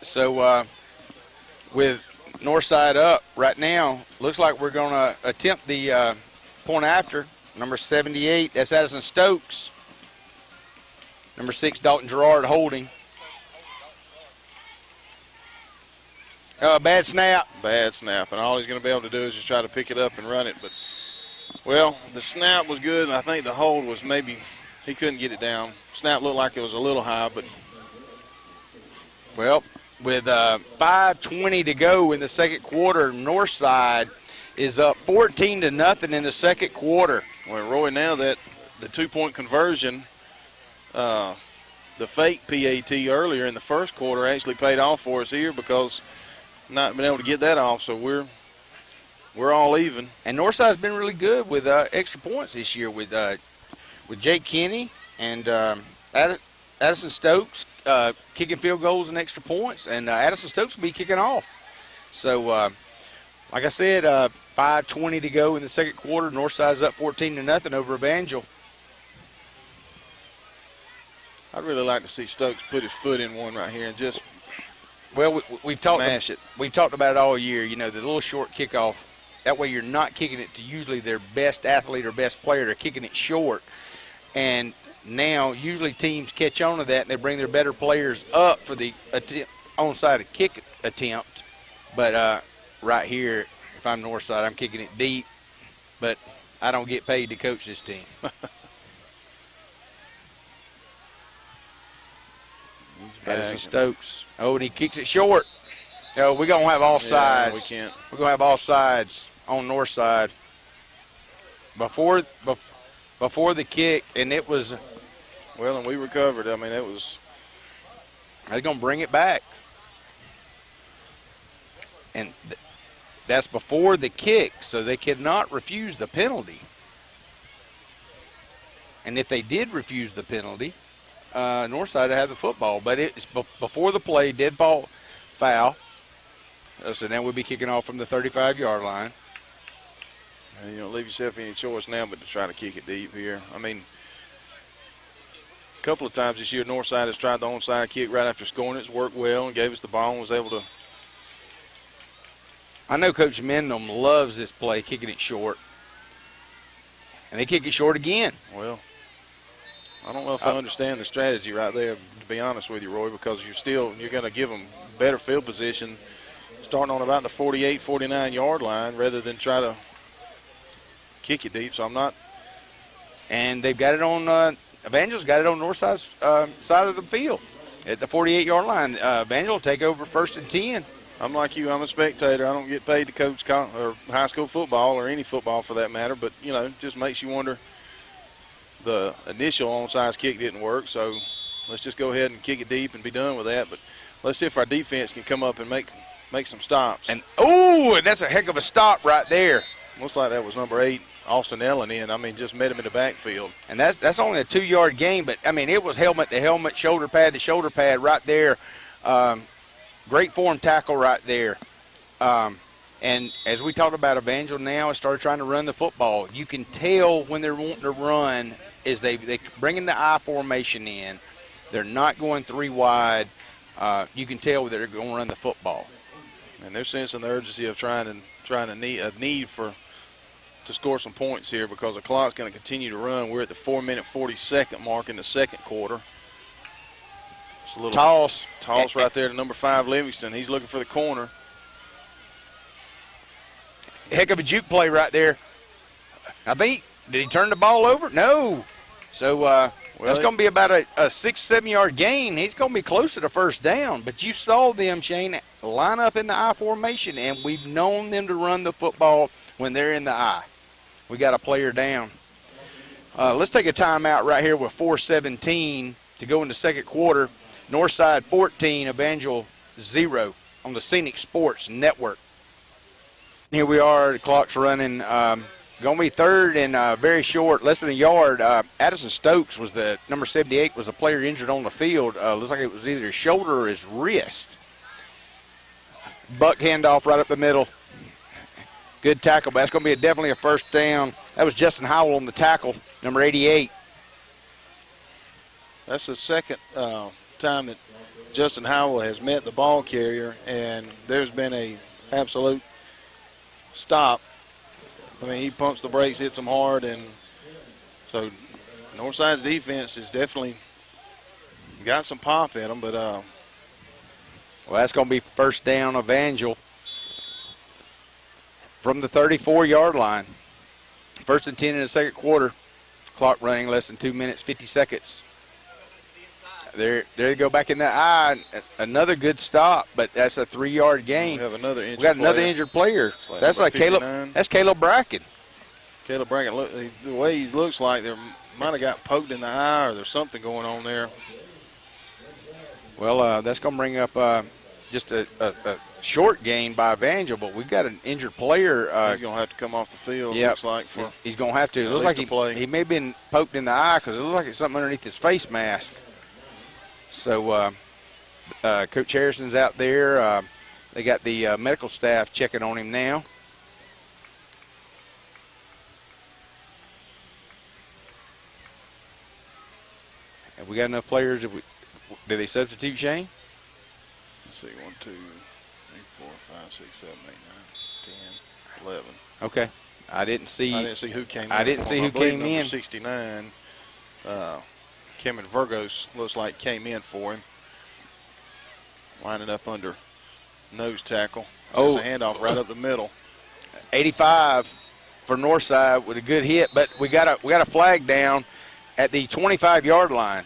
So with Northside up right now, looks like we're going to attempt the point after. Number 78, that's Addison Stokes. Number 6, Dalton Gerard holding. Bad snap. Bad snap, and all he's going to be able to do is just try to pick it up and run it. But, well, the snap was good, and I think the hold was maybe he couldn't get it down. Snap looked like it was a little high, but. Well, with 5:20 to go in the second quarter, Northside is up 14-0 in the second quarter. Well, Roy, now that the two-point conversion, the fake PAT earlier in the first quarter actually paid off for us here because not been able to get that off, so we're all even. And Northside's been really good with extra points this year with Jake Kinney and Addison Stokes kicking field goals and extra points, and Addison Stokes will be kicking off. So, like I said, 5:20 to go in the second quarter. Northside's up 14-0 over Evangel. I'd really like to see Stokes put his foot in one right here and just we've talked mash it. We've talked about it all year. You know, the little short kickoff. That way, you're not kicking it to usually their best athlete or best player. They're kicking it short, and now usually teams catch on to that and they bring their better players up for the onside kick attempt. But right here, if I'm Northside, I'm kicking it deep, but I don't get paid to coach this team. Addison Stokes. Oh, and he kicks it short. No, we're going to have offsides. Yeah, we can't. We're going to have offsides on Northside. Before the kick, and it was. Well, and we recovered. I mean, it was. They're going to bring it back. And that's before the kick, so they cannot refuse the penalty. And if they did refuse the penalty, Northside had the football. But it's before the play, dead ball foul. So now we'll be kicking off from the 35-yard line. And you don't leave yourself any choice now but to try to kick it deep here. I mean, a couple of times this year, Northside has tried the onside kick right after scoring. It's worked well and gave us the ball and was able to. I know Coach Mendham loves this play, kicking it short. And they kick it short again. Well, I don't know if I understand the strategy right there, to be honest with you, Roy, because you're going to give them better field position starting on about the 48, 49-yard line rather than try to kick it deep. So I'm not. And they've got it on, Evangel's got it on Northside's side of the field at the 48-yard line. Evangel will take over 1st and 10. I'm like you. I'm a spectator. I don't get paid to coach or high school football or any football for that matter. But, you know, it just makes you wonder. The initial onside kick didn't work, so let's just go ahead and kick it deep and be done with that. But let's see if our defense can come up and make some stops. And that's a heck of a stop right there. Looks like that was number 8, Austin Ellen in. I mean, just met him in the backfield. And that's only a 2-yard gain, but, I mean, it was helmet to helmet, shoulder pad to shoulder pad right there. Great form tackle right there. And as we talked about, Evangel now has started trying to run the football. You can tell when they're wanting to run is they bringing the I formation in. They're not going 3 wide. You can tell they're going to run the football. And they're sensing the urgency of trying to need to score some points here because the clock's going to continue to run. We're at the 4-minute 40-second mark in the second quarter. It's a little toss right there to number 5, Livingston. He's looking for the corner. Heck of a juke play right there. I think, did he turn the ball over? No. So that's going to be about a 6-7 yard gain. He's going to be close to the first down. But you saw them, Shane, line up in the I formation, and we've known them to run the football when they're in the I. We got a player down. Let's take a timeout right here with 4:17 to go in the second quarter. Northside 14, Evangel 0 on the Scenic Sports Network. Here we are. The clock's running. Going to be third and very short, less than a yard. Addison Stokes was the number 78, was a player injured on the field. Looks like it was either his shoulder or his wrist. Buck handoff right up the middle. Good tackle, but that's going to be definitely a first down. That was Justin Howell on the tackle, number 88. That's the second time that Justin Howell has met the ball carrier, and there's been a absolute stop. I mean, he pumps the brakes, hits them hard, and so Northside's defense has definitely got some pop in them, but well, that's going to be first down Evangel from the 34-yard line. First and 10 in the second quarter. Clock running less than 2 minutes, 50 seconds. There they go back in that eye. Another good stop, but that's a 3-yard gain. we have another injured We got another player. injured player. Like That's number like Caleb. 59. That's Caleb Bracken. Caleb Bracken, look, the way he looks like there might have got poked in the eye or there's something going on there. Well, that's going to bring up just a short gain by Evangel, but we've got an injured player. He's going to have to come off the field, Yep. looks like. For He's going to have to. It at looks least like to play. he may have been poked in the eye because it looks like it's something underneath his face mask. So Coach Harrison's out there. They got the medical staff checking on him now. Have we got enough players? Did they substitute, Shane? Let's see, 1, 2, 3, 4, 5, 6, 7, 8, 9, 10, 11. Okay. I didn't see who came in. I didn't for see him. who I believe came number in. 69, Cameron Virgos looks like came in for him. Lining up under nose tackle. Oh. There's a handoff right up the middle. 85 for Northside with a good hit, but we got a flag down at the 25-yard line.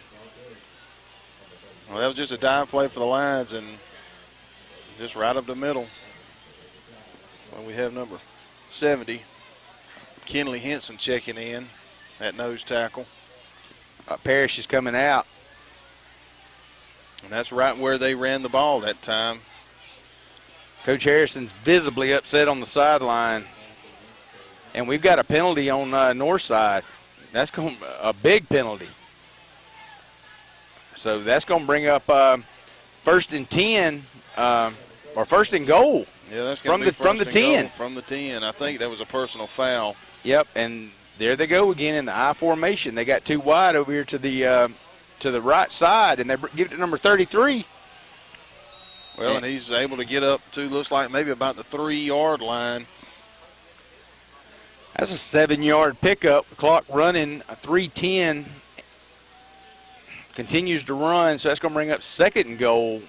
Well, that was just a dive play for the Lions and just right up the middle. Well, we have number 70, Kenley Henson checking in at nose tackle. Parrish is coming out. And that's right where they ran the ball that time. Coach Harrison's visibly upset on the sideline. And we've got a penalty on Northside. That's a big penalty. So that's going to bring up first and 10 or first and goal. Yeah, that's from the 10. From the 10. I think that was a personal foul. Yep, and there they go again in the I formation. They got too wide over here to the right side, and they give it to number 33. Well, and he's able to get up to, looks like maybe about the 3-yard line. That's a 7-yard pickup. Clock running, 3:10. Continues to run, so that's going to bring up second and goal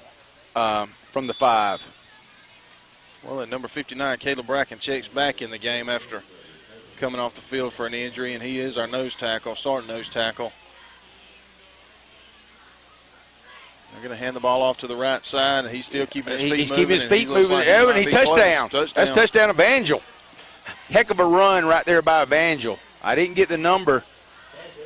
from the 5. Well, at number 59, Caleb Bracken checks back in the game after coming off the field for an injury, and he is our nose tackle, starting nose tackle. They're going to hand the ball off to the right side, and he's still keeping his feet moving. He's keeping his feet he looks moving. like he Oh, might and he be touchdown. close. That's touchdown Evangel. Heck of a run right there by Evangel. I didn't get the number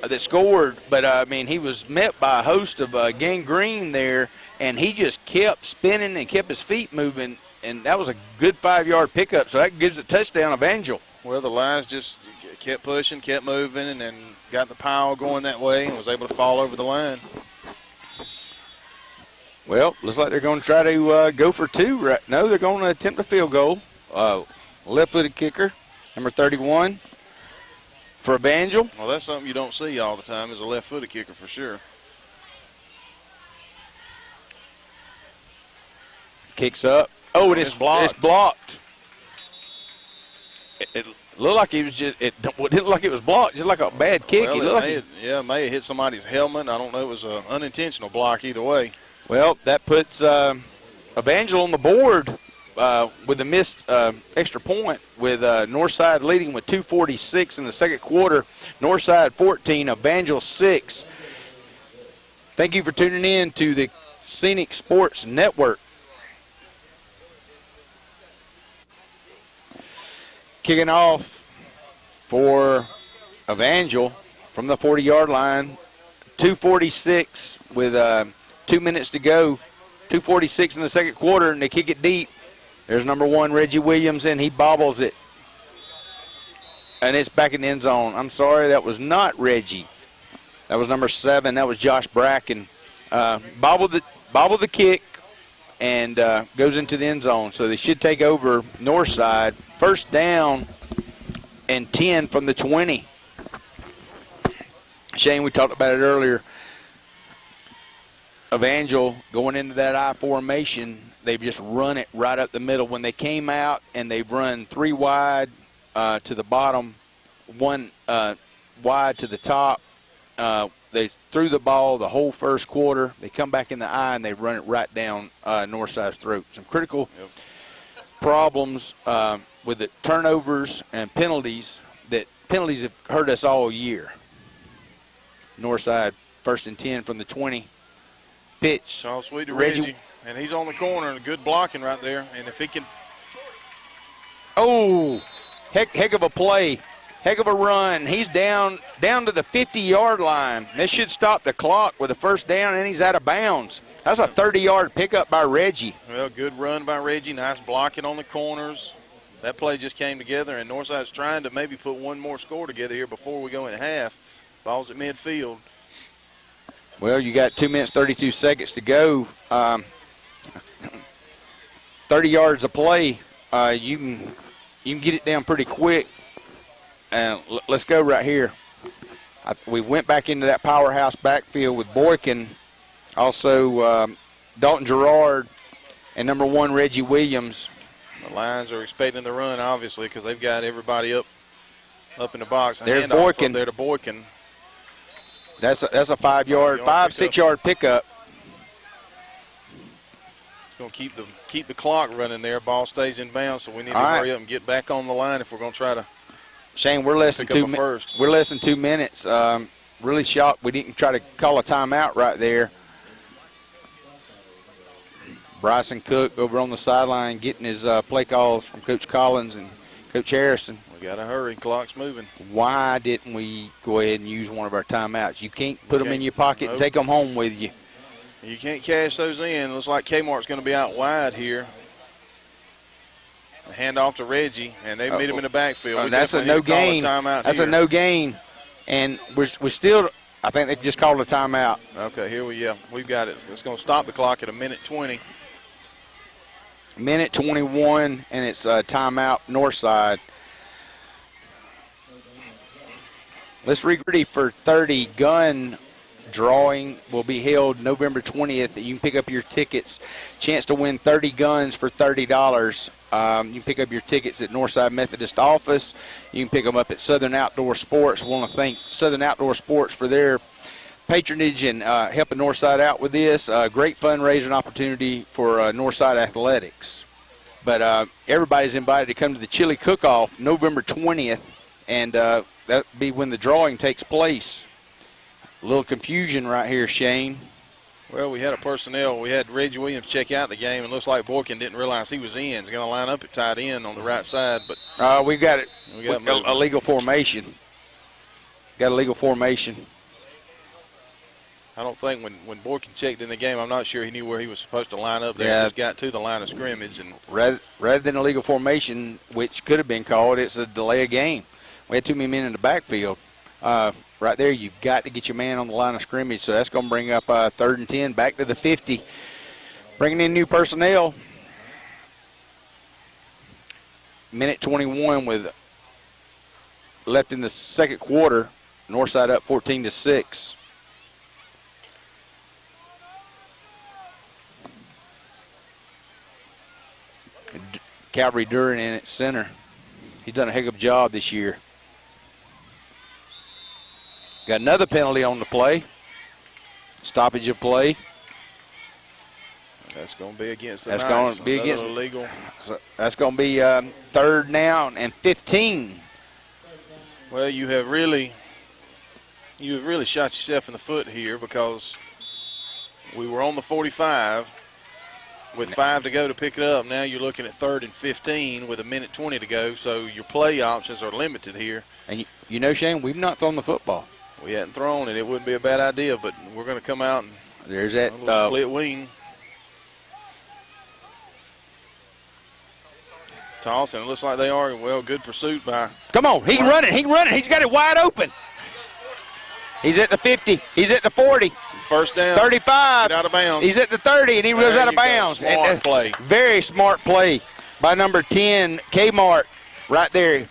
that scored, but, I mean, he was met by a host of gangrene there, and he just kept spinning and kept his feet moving, and that was a good 5-yard pickup, so that gives a touchdown Evangel. Well, the Lions just kept pushing, kept moving, and then got the pile going that way and was able to fall over the line. Well, looks like they're going to try to go for 2. Right? No, they're going to attempt a field goal. Left-footed kicker, number 31 for Evangel. Well, that's something you don't see all the time is a left-footed kicker for sure. Kicks up. Oh, and it's blocked. It's blocked. It looked like it was just. It didn't look like it was blocked. Just like a bad kick. Well, it may have hit somebody's helmet. I don't know. It was an unintentional block either way. Well, that puts Evangel on the board with a missed extra point, with Northside leading with 2:46 in the second quarter. Northside 14, Evangel 6. Thank you for tuning in to the Scenic Sports Network. Kicking off for Evangel from the 40-yard line, 2:46 with 2 minutes to go. 2:46 in the second quarter, and they kick it deep. There's number 1, Reggie Williams, and he bobbles it. And it's back in the end zone. I'm sorry, that was not Reggie. That was number 7. That was Josh Bracken. Bobbled the kick and goes into the end zone. So they should take over Northside. First down and 10 from the 20. Shane, we talked about it earlier. Evangel going into that I formation, they've just run it right up the middle. When they came out and they've run 3 wide to the bottom, 1 wide to the top, they threw the ball the whole first quarter. They come back in the I and they run it right down Northside's throat. Some critical problems with the turnovers and penalties. That penalties have hurt us all year. Northside 1st and 10 from the 20. Pitch. All sweet to Reggie. And he's on the corner and good blocking right there. And if he can. Oh, heck of a play. Heck of a run. He's down to the 50-yard line. This should stop the clock with a first down, and he's out of bounds. That's a 30-yard pickup by Reggie. Well, good run by Reggie. Nice blocking on the corners. That play just came together, and Northside's trying to maybe put one more score together here before we go in half. Ball's at midfield. Well, you got 2 minutes, 32 seconds to go. 30 yards of play. You can get it down pretty quick. And let's go right here. We went back into that powerhouse backfield with Boykin, also Dalton Gerard, and number 1 Reggie Williams. The Lions are expecting the run, obviously, because they've got everybody up in the box. There's Boykin. There to Boykin. That's a 5-yard, 6-yard pickup. It's going to keep the clock running there. Ball stays in bounds, so we need to hurry up and get back on the line if we're going to try to. Shane, we're less than 2 minutes. We're less than 2 minutes. Really shocked we didn't try to call a timeout right there. Bryson Cook over on the sideline getting his play calls from Coach Collins and Coach Harrison. We got to hurry. Clock's moving. Why didn't we go ahead and use one of our timeouts? You can't put them in your pocket and take them home with you. You can't cash those in. Looks like Kmart's going to be out wide here. Hand off to Reggie, and they meet him in the backfield. That's a no gain. That's a no gain. And we're still, I think they've just called a timeout. Okay, we've got it. It's going to stop the clock at 1:20. Minute 21, and it's a timeout Northside. Let's ready for 30. Gun drawing will be held November 20th. You can pick up your tickets. Chance to win 30 guns for $30. You can pick up your tickets at Northside Methodist office. You can pick them up at Southern Outdoor Sports. I want to thank Southern Outdoor Sports for their patronage and helping Northside out with this. Great fundraising opportunity for Northside Athletics. But everybody's invited to come to the chili cook-off November 20th, and that'll be when the drawing takes place. A little confusion right here, Shane. Well, we had we had Reggie Williams check out the game, and looks like Boykin didn't realize he was in. He's going to line up at tight end on the right side. But we've got it. We got a legal formation. Got a legal formation. I don't think when Boykin checked in the game, I'm not sure he knew where he was supposed to line up there. He just got to the line of scrimmage. And rather than a legal formation, which could have been called, it's a delay of game. We had too many men in the backfield. Right there, you've got to get your man on the line of scrimmage, so that's going to bring up 3rd and 10, back to the 50. Bringing in new personnel. Minute 21 with left in the second quarter. Northside up 14-6. Calvary Duran in at center. He's done a heck of a job this year. Got another penalty on the play. Stoppage of play. That's going to be against the That's going to be against illegal. So that's going to be 3rd down and 15. Well, you have really shot yourself in the foot here, because we were on the 45 with 5 to go to pick it up. Now you're looking at 3rd and 15 with 1:20 to go, so your play options are limited here. And you know, Shane, we've not thrown the football. We hadn't thrown it. It wouldn't be a bad idea, but we're going to come out and there's that split wing. Toss, and it looks like they are. Well, good pursuit by. Come on, he can run it. He can run it. He's got it wide open. He's at the 50. He's at the 40. First down. 35. Get out of bounds. He's at the 30, and he goes out of bounds. Smart play. Very smart play by number 10, Kmart, right there.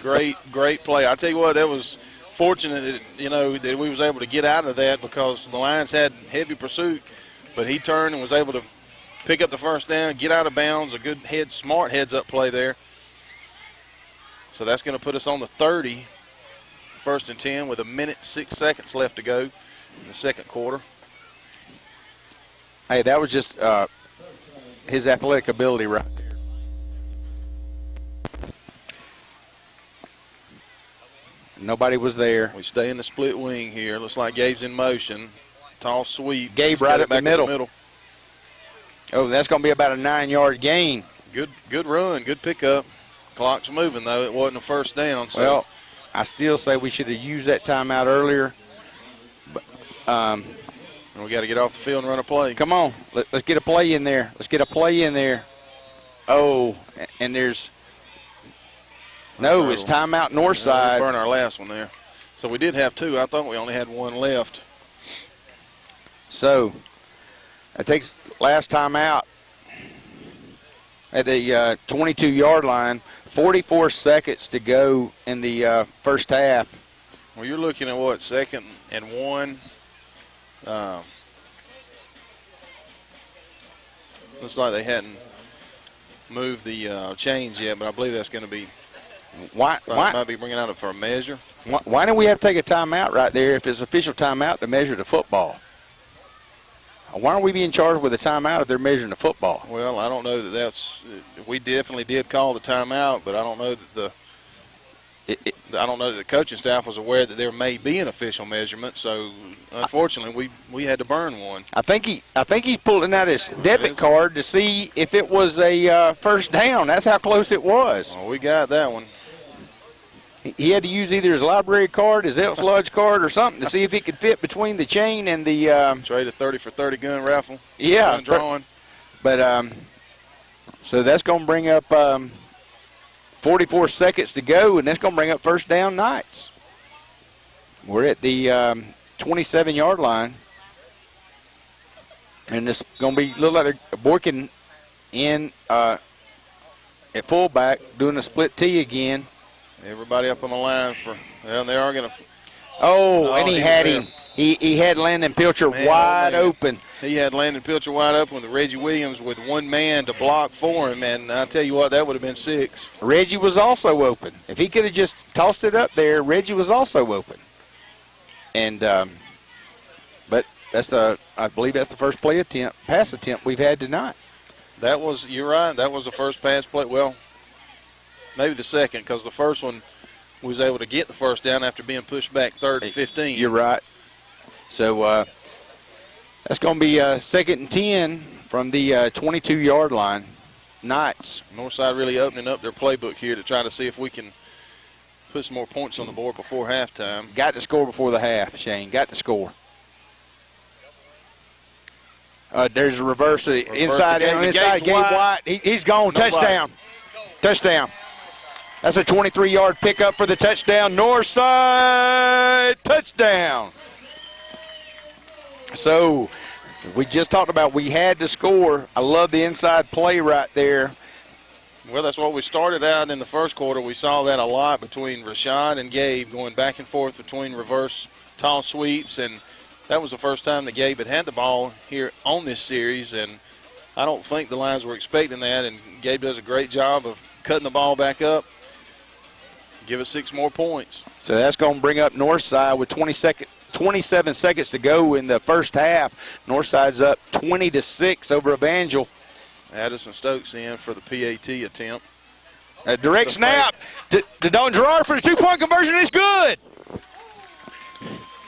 Great play. I tell you what, that was fortunate that, that we was able to get out of that because the Lions had heavy pursuit, but he turned and was able to pick up the first down, get out of bounds, a good smart heads-up play there. So that's going to put us on the 30, 1st and 10 with 1:06 left to go in the second quarter. Hey, that was just his athletic ability right there. Nobody was there. We stay in the split wing here. Looks like Gabe's in motion. Tall sweep. Gabe right up the middle. Oh, that's going to be about a 9-yard gain. Good run, good pickup. Clock's moving, though. It wasn't a first down. So. Well, I still say we should have used that timeout earlier. But, we got to get off the field and run a play. Come on. Let's get a play in there. Let's get a play in there. Oh, and there's – no, it's timeout Northside. We burned our last one there. So we did have 2. I thought we only had 1 left. So that takes last timeout at the 22-yard line. 44 seconds to go in the first half. Well, you're looking at what, 2nd and 1? Looks like they hadn't moved the chains yet, but I believe that's going to be. Why might be bringing out it for a measure. Why don't we have to take a timeout right there if it's official timeout to measure the football? Why aren't we being charged with a timeout if they're measuring the football? Well, I don't know that that's. We definitely did call the timeout, but I don't know that I don't know that the coaching staff was aware that there may be an official measurement. So, unfortunately, we had to burn one. I think he's pulling out his debit card to see if it was a first down. That's how close it was. Well, we got that one. He had to use either his library card, his Elks Lodge card, or something to see if it could fit between the chain and the trade a 30 for 30 gun raffle. Yeah, drawing. But so that's going to bring up 44 seconds to go, and that's going to bring up first down Knights. We're at the 27-yard line, and it's going to be look like they're Boykin in at fullback doing a split T again. Everybody up on the line for, well, they are going to. Oh, and he had him. He had Landon Pilcher wide open. He had Landon Pilcher wide open with Reggie Williams with one man to block for him, and I tell you what, that would have been 6. Reggie was also open. If he could have just tossed it up there, Reggie was also open. And but I believe that's the first pass attempt we've had tonight. You're right. That was the first pass play. Well, maybe the second, because the first one was able to get the first down after being pushed back 3rd and 15. You're right. So that's going to be 2nd and 10 from the 22-yard line. Knights. Northside really opening up their playbook here to try to see if we can put some more points on the board before halftime. Got to score before the half, Shane. Got to score. There's a reverse. Inside Gabe White. He's gone. Touchdown. Touchdown. That's a 23-yard pickup for the touchdown. Northside touchdown. So we just talked about we had to score. I love the inside play right there. Well, that's what we started out in the first quarter. We saw that a lot between Rashad and Gabe going back and forth between reverse tall sweeps, and that was the first time that Gabe had the ball here on this series, and I don't think the Lions were expecting that, and Gabe does a great job of cutting the ball back up. Give us 6 more points. So that's going to bring up Northside with 27 seconds to go in the first half. Northside's up 20-6 over Evangel. Addison Stokes in for the PAT attempt. A direct snap to Don Gerard for the 2-point conversion is good.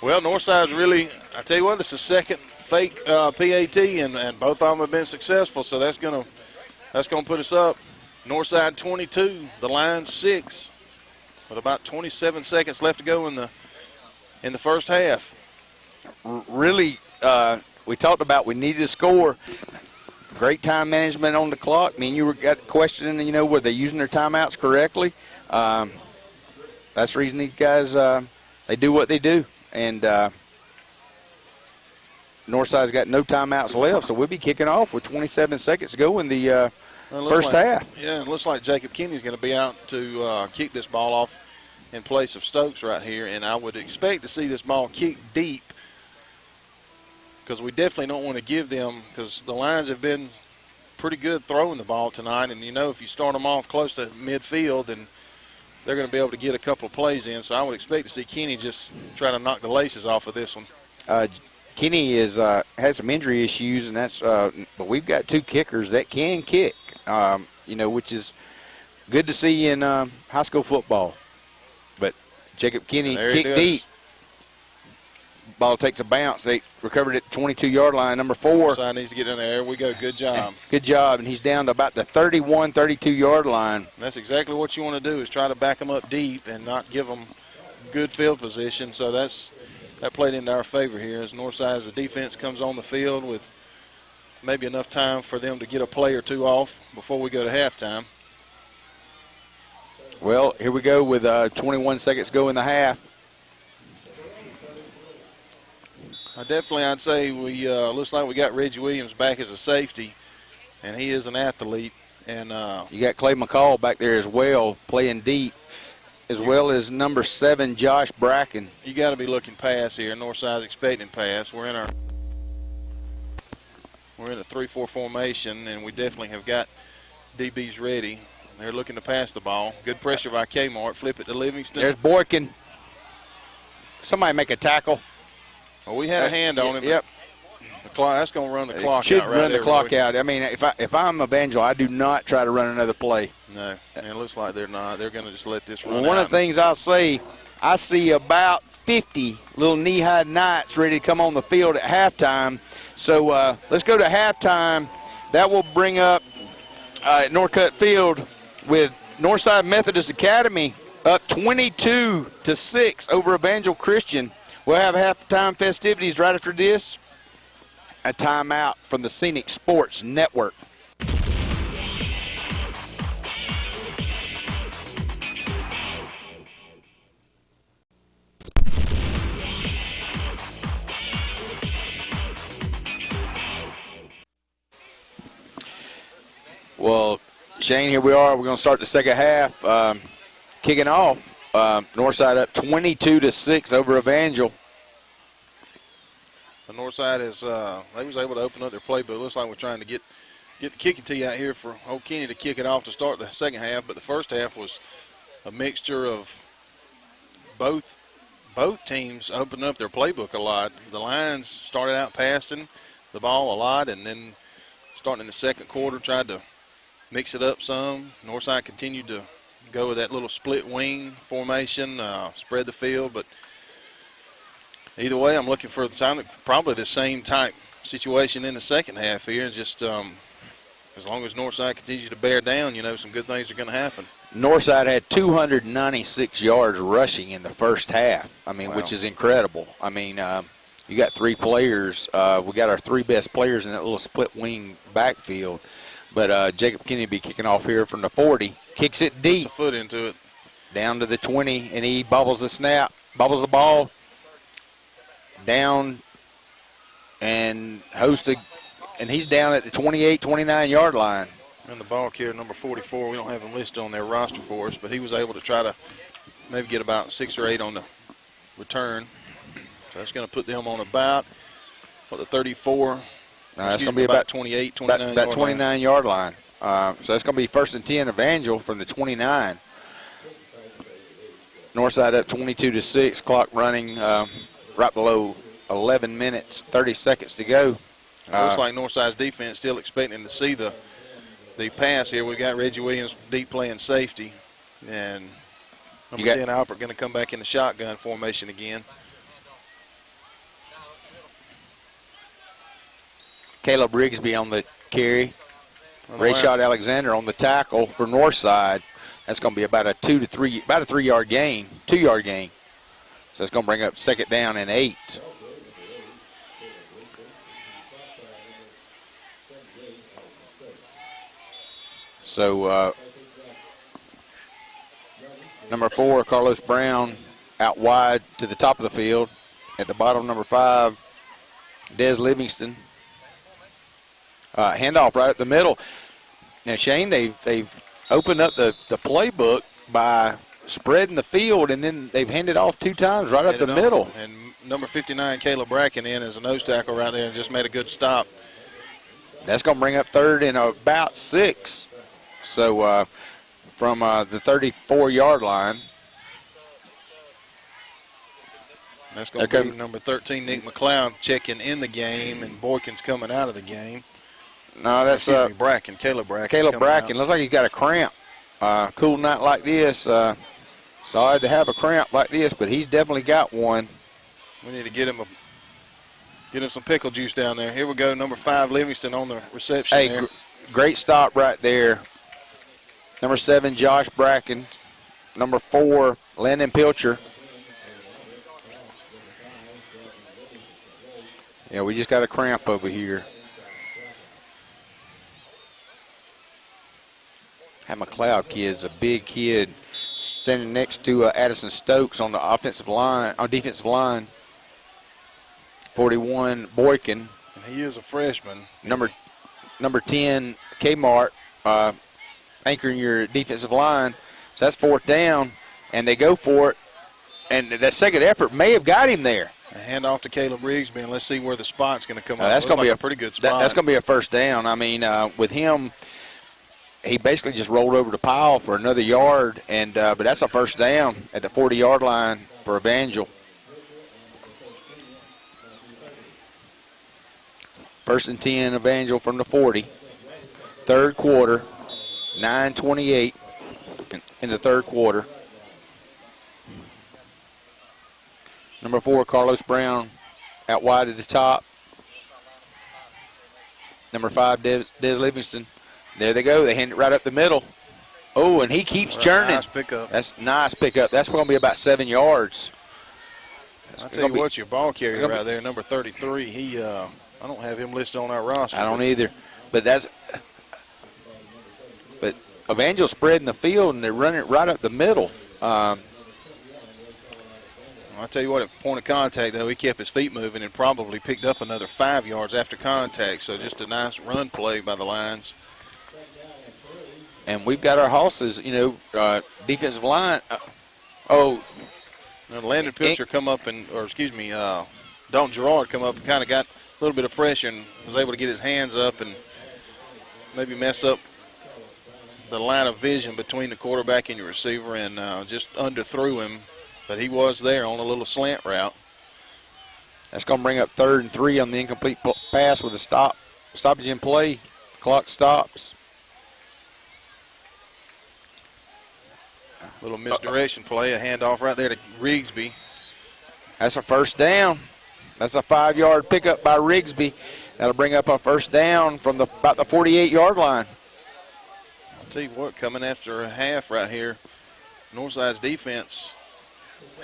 Well, Northside's really, I tell you what, this is the second fake PAT, and both of them have been successful, so that's gonna put us up. Northside 22, the Lions 6, with about 27 seconds left to go in the first half. Really, we talked about we needed to score. Great time management on the clock. I mean, you got questioning, were they using their timeouts correctly? That's the reason these guys, they do what they do. And Northside's got no timeouts left, so we'll be kicking off with 27 seconds to go in the first half. Yeah, it looks like Jacob Kinney's going to be out to kick this ball off. in place of Stokes right here, and I would expect to see this ball kicked deep because we definitely don't want to give them, because the Lions have been pretty good throwing the ball tonight, and if you start them off close to midfield, then they're going to be able to get a couple of plays in. So I would expect to see Kenny just try to knock the laces off of this one. Kenny has some injury issues, and that's but we've got 2 kickers that can kick, which is good to see in high school football. But Jacob Kenny kicked deep. Ball takes a bounce. They recovered it at the 22-yard line. Number 4. Northside needs to get in there. There we go. Good job. Good job. And he's down to about the 31, 32-yard line. And that's exactly what you want to do, is try to back them up deep and not give them good field position. So that played into our favor here as Northside, the defense comes on the field with maybe enough time for them to get a play or 2 off before we go to halftime. Well, here we go with 21 seconds go in the half. I'd say we looks like we got Reggie Williams back as a safety, and he is an athlete. And you got Clay McCall back there as well, playing deep, as well as number 7, Josh Bracken. You got to be looking pass here. Northside's expecting pass. We're in a 3-4 formation, and we definitely have got DBs ready. They're looking to pass the ball. Good pressure by Kmart. Flip it to Livingston. There's Boykin. Somebody make a tackle. Well, we had a hand on him. Yep. The clock, that's going to run the clock should out right run there, the clock Roy. out. I mean, if I'm Evangel, I do not try to run another play. No, and it looks like they're not. They're going to just let this run One out. of the things I'll say, I see about 50 little knee-high Knights ready to come on the field at halftime. So let's go to halftime. That will bring up at Northcutt Field with Northside Methodist Academy up 22-6 over Evangel Christian. We'll have halftime festivities right after this. A timeout from the Scenic Sports Network. Well, Shane, here we are. We're going to start the second half. Kicking off, Northside up 22-6 over Evangel. The Northside is they was able to open up their playbook. It looks like we're trying to get the kicking tee out here for old Kenny to kick it off to start the second half. But the first half was a mixture of both teams opening up their playbook a lot. The Lions started out passing the ball a lot, and then starting in the second quarter tried to mix it up some. Northside continued to go with that little split wing formation, spread the field, but either way, I'm looking for probably the same type situation in the second half here. Just as long as Northside continues to bear down, some good things are going to happen. Northside had 296 yards rushing in the first half. I mean, Wow. Which is incredible. I mean, you got 3 players. We got our 3 best players in that little split wing backfield. But Jacob Kenny will be kicking off here from the 40. Kicks it deep. Puts a foot into it. Down to the 20, and he bobbles the snap, bobbles the ball. Down and and he's down at the 28, 29-yard line. And the ball carrier, number 44, we don't have him listed on their roster for us, but he was able to try to maybe get about 6 or 8 on the return. So that's going to put them on about, the 34. That's going to be about 28, 29 about 29-yard line. So that's going to be 1st and 10 Evangel from the 29. Northside up 22-6, clock running right below 11 minutes, 30 seconds to go. Looks like Northside's defense still expecting to see the pass here. We got Reggie Williams deep playing safety, and number 10 Albert going to come back in the shotgun formation again. Caleb Rigsby on the carry. Rayshad Alexander on the tackle for Northside. That's going to be about a 3-yard gain, 2-yard gain. So it's going to bring up second down and 8. So number 4, Carlos Brown, out wide to the top of the field. At the bottom, number 5, Des Livingston. Handoff right up the middle. Now, Shane, they've opened up the playbook by spreading the field, and then they've handed off 2 times right up the middle. And number 59, Caleb Bracken, in as a nose tackle right there and just made a good stop. That's going to bring up 3rd and about 6. So from the 34-yard line. That's going to be number 13, Nick McLeod, checking in the game, and Boykin's coming out of the game. No, that's Bracken, Caleb Bracken. Caleb Bracken. Looks like he's got a cramp. Cool night like this. Sorry to have a cramp like this, but he's definitely got one. We need to get him some pickle juice down there. Here we go, number 5, Livingston on the reception there. Great stop right there. Number 7, Josh Bracken. Number 4, Landon Pilcher. Yeah, we just got a cramp over here. That McLeod kid's a big kid, standing next to Addison Stokes on the defensive line. 41, Boykin. And he is a freshman. Number 10, Kmart, anchoring your defensive line. So that's 4th down, and they go for it. And that second effort may have got him there. A handoff to Caleb Rigsby, and let's see where the spot's going to come up. That's going to be a pretty good spot. That's going to be a 1st down. I mean, with him, he basically just rolled over the pile for another yard, and but that's a 1st down at the 40-yard line for Evangel. 1st and 10, Evangel from the 40. 3rd quarter, 9:28 in the 3rd quarter. Number 4, Carlos Brown, out wide at the top. Number 5, Des Livingston. There they go. They hand it right up the middle. Oh, and he keeps churning. Nice pickup. That's nice pickup. That's going to be about 7 yards. I'll tell you what, your ball carrier right there, number 33, he I don't have him listed on our roster. I don't either. But Evangel spreading the field, and they're running it right up the middle. I'll tell you what, at point of contact, though, he kept his feet moving and probably picked up another 5 yards after contact. So just a nice run play by the Lions. And we've got our Hosses, defensive line. Now Landon Pilcher come up Dalton Gerard come up and kind of got a little bit of pressure and was able to get his hands up and maybe mess up the line of vision between the quarterback and your receiver and just underthrew him. But he was there on a little slant route. That's going to bring up 3rd and 3 on the incomplete pass with a stoppage in play. Clock stops. Little misdirection play, a handoff right there to Rigsby. That's a 1st down. That's a 5-yard pickup by Rigsby. That'll bring up a 1st down from about the 48-yard line. I'll tell you what, coming after a half right here, Northside's defense,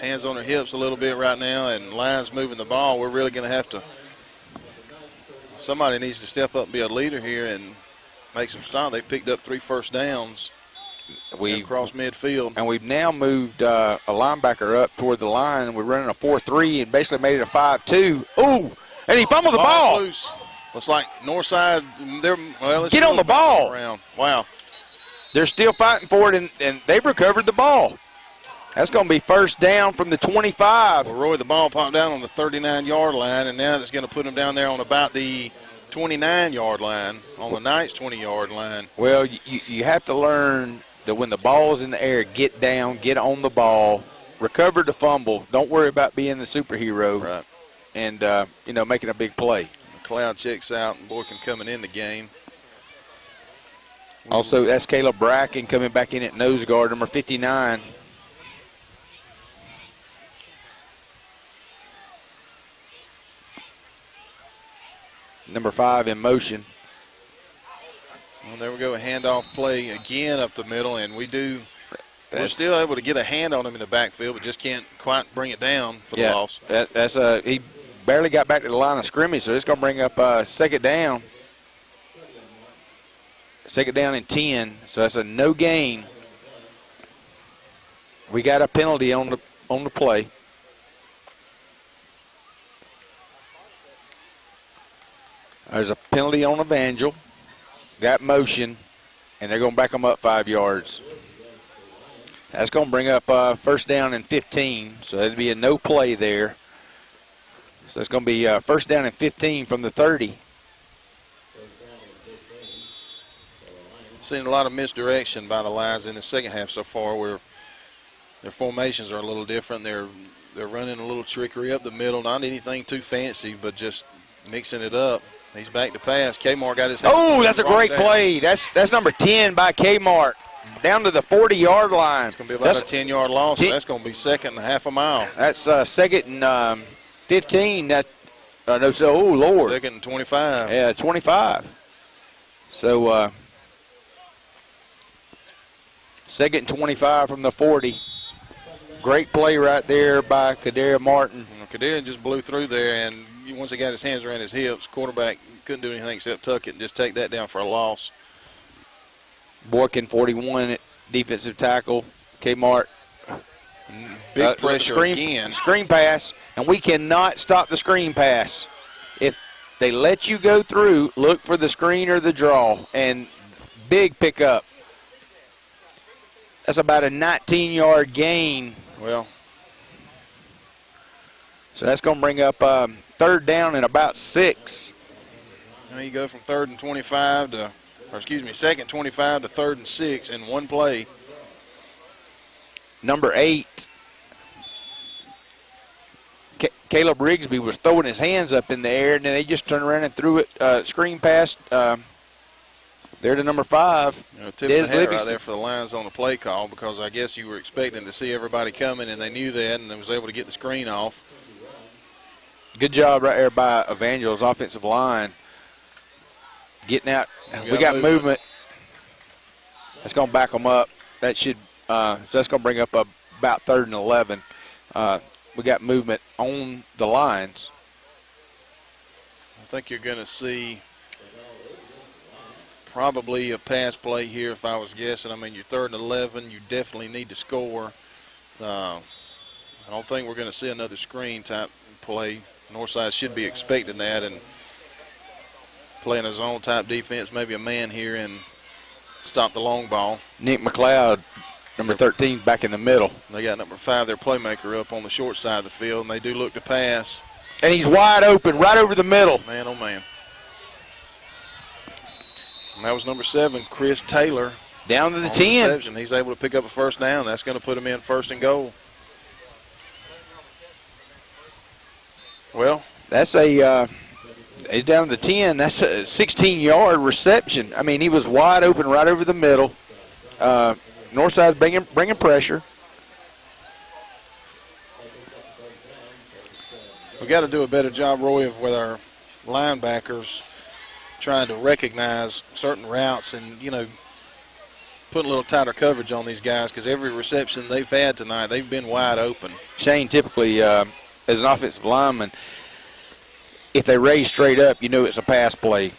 hands on their hips a little bit right now, and Lions moving the ball. We're really going to have to – somebody needs to step up and be a leader here and make some stop. They picked up 3 first downs. Across midfield. And we've now moved a linebacker up toward the line, and we're running a 4-3 and basically made it a 5-2. Ooh, and he fumbled the ball. Loose. Looks like Northside, get on the ball. Around. Wow. They're still fighting for it, and they've recovered the ball. That's going to be 1st down from the 25. Well, Roy, the ball popped down on the 39-yard line, and now that's going to put him down there on about the 29-yard line, on the Knights' 20-yard line. Well, you have to learn that when the ball's in the air, get down, get on the ball, recover the fumble. Don't worry about being the superhero. Right. And, making a big play. McLeod checks out, and Boykin coming in the game. Also, that's Caleb Bracken coming back in at nose guard, number 59. Number 5 in motion. Well, there we go, a handoff play again up the middle, and we're still able to get a hand on him in the backfield, but just can't quite bring it down for the loss. He barely got back to the line of scrimmage, so it's going to bring up 2nd down. 2nd down and 10, so that's a no gain. We got a penalty on the play. There's a penalty on Evangel. Got motion, and they're going to back them up 5 yards. That's going to bring up first down and 15, so that'd be a no play there. So it's going to be first down and 15 from the 30. Seen a lot of misdirection by the Lions in the second half so far, where their formations are a little different. They're running a little trickery up the middle, not anything too fancy, but just mixing it up. He's back to pass. Kmart got his hand. Oh, that's a great play. That's number 10 by Kmart. Down to the 40-yard line. It's going to be about a 10-yard loss, so that's going to be second and a half a mile. That's second and 15. Oh, Lord. Second and 25. Yeah, 25. So, second and 25 from the 40. Great play right there by Kadarius Martin. Kadarius just blew through there, and once he got his hands around his hips, quarterback couldn't do anything except tuck it and just take that down for a loss. Boykin, 41, defensive tackle. Kmart. Big pressure again. Screen pass, and we cannot stop the screen pass. If they let you go through, look for the screen or the draw, and big pickup. That's about a 19-yard gain. Well, so that's going to bring up third down and about 6. Now you go from second 25 to third and 6 in one play. Number 8, Caleb Rigsby was throwing his hands up in the air, and then they just turned around and threw it, screen pass there to number 5. Tip of the hat right there for the Lions on the play call, because I guess you were expecting to see everybody coming, and they knew that, and they was able to get the screen off. Good job right there by Evangel's offensive line. Getting out. We got movement. That's going to back them up. That should, so that's going to bring up about third and 11. We got movement on the lines. I think you're going to see probably a pass play here if I was guessing. I mean, you're third and 11. You definitely need to score. I don't think we're going to see another screen type play. Northside should be expecting that and playing a zone type defense, maybe a man here and stop the long ball. Nick McLeod, number 13, back in the middle. They got number 5, their playmaker, up on the short side of the field, and they do look to pass. And he's wide open, right over the middle. Man, oh, man. And that was number 7, Chris Taylor. Down to the 10. Reception. He's able to pick up a first down. That's going to put him in first and goal. Well, that's he's down to the 10. That's a 16-yard reception. I mean, he was wide open right over the middle. Northside's bringing pressure. We got to do a better job, Roy, with our linebackers trying to recognize certain routes and, put a little tighter coverage on these guys, because every reception they've had tonight, they've been wide open. Shane, typically, as an offensive lineman, if they raise straight up, it's a pass play.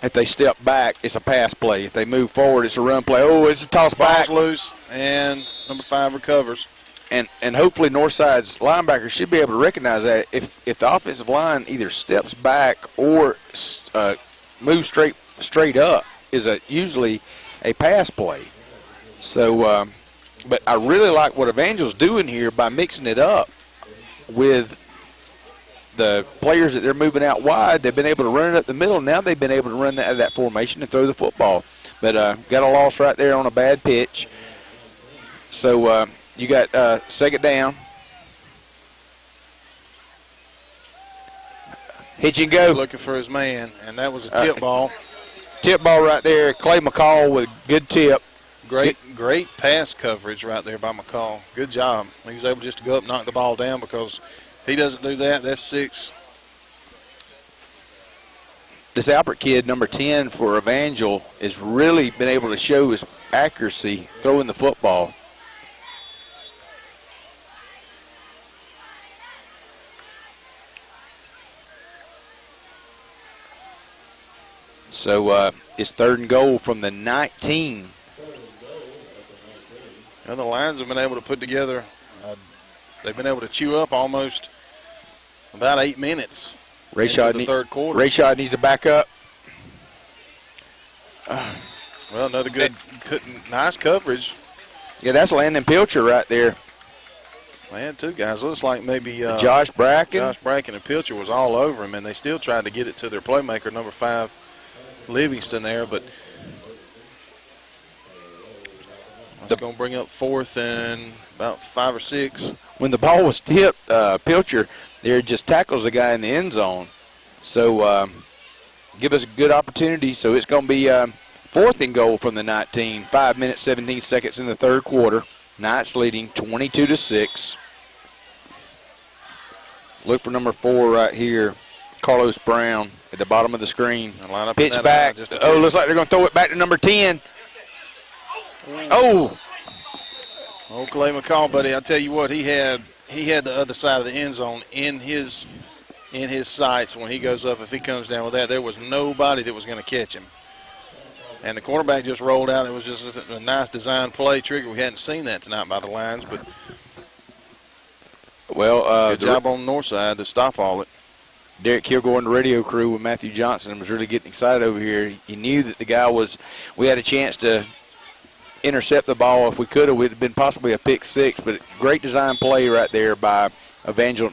If they step back, it's a pass play. If they move forward, it's a run play. Oh, it's a toss back. Ball's loose, and number 5 recovers. And hopefully Northside's linebackers should be able to recognize that if the offensive line either steps back or moves straight up, is usually a pass play. So, but I really like what Evangel's doing here by mixing it up with the players that they're moving out wide. They've been able to run it up the middle. Now they've been able to run that formation and throw the football. But got a loss right there on a bad pitch. So you got second down. Hitch and go. Looking for his man, and that was a tip ball. Tip ball right there. Clay McCall with a good tip. Great pass coverage right there by McCall. Good job. He was able just to go up and knock the ball down, because if he doesn't do that, that's 6. This Alpert kid, number 10 for Evangel, has really been able to show his accuracy throwing the football. So it's third and goal from the 19. And the Lions have been able to put together, they've been able to chew up almost about 8 minutes into the third quarter. Rayshad needs to back up. Well, another nice coverage. Yeah, that's Landon Pilcher right there. They had two guys. Looks like maybe Josh Bracken. Josh Bracken and Pilcher was all over him, and they still tried to get it to their playmaker, number 5, Livingston there, but that's going to bring up 4th and about 5 or 6. When the ball was tipped, Pilcher there just tackles the guy in the end zone. So give us a good opportunity. So it's going to be 4th and goal from the 19. 5 minutes, 17 seconds in the third quarter. Knights leading 22-6. Look for number 4 right here, Carlos Brown at the bottom of the screen. Line up Pitch back. Oh, looks like they're going to throw it back to number 10. Oh. Oh, Clay McCall, buddy, I tell you what, he had the other side of the end zone in his sights when he goes up. If he comes down with that, there was nobody that was going to catch him. And the quarterback just rolled out. It was just a nice design play trigger. We hadn't seen that tonight by the Lions, but good job on the north side to stop all it. Derek Kilgore and the radio crew with Matthew Johnson was really getting excited over here. He knew that the guy we had a chance to intercept the ball. If we could have, it would have been possibly a pick 6, but great design play right there by Evangel.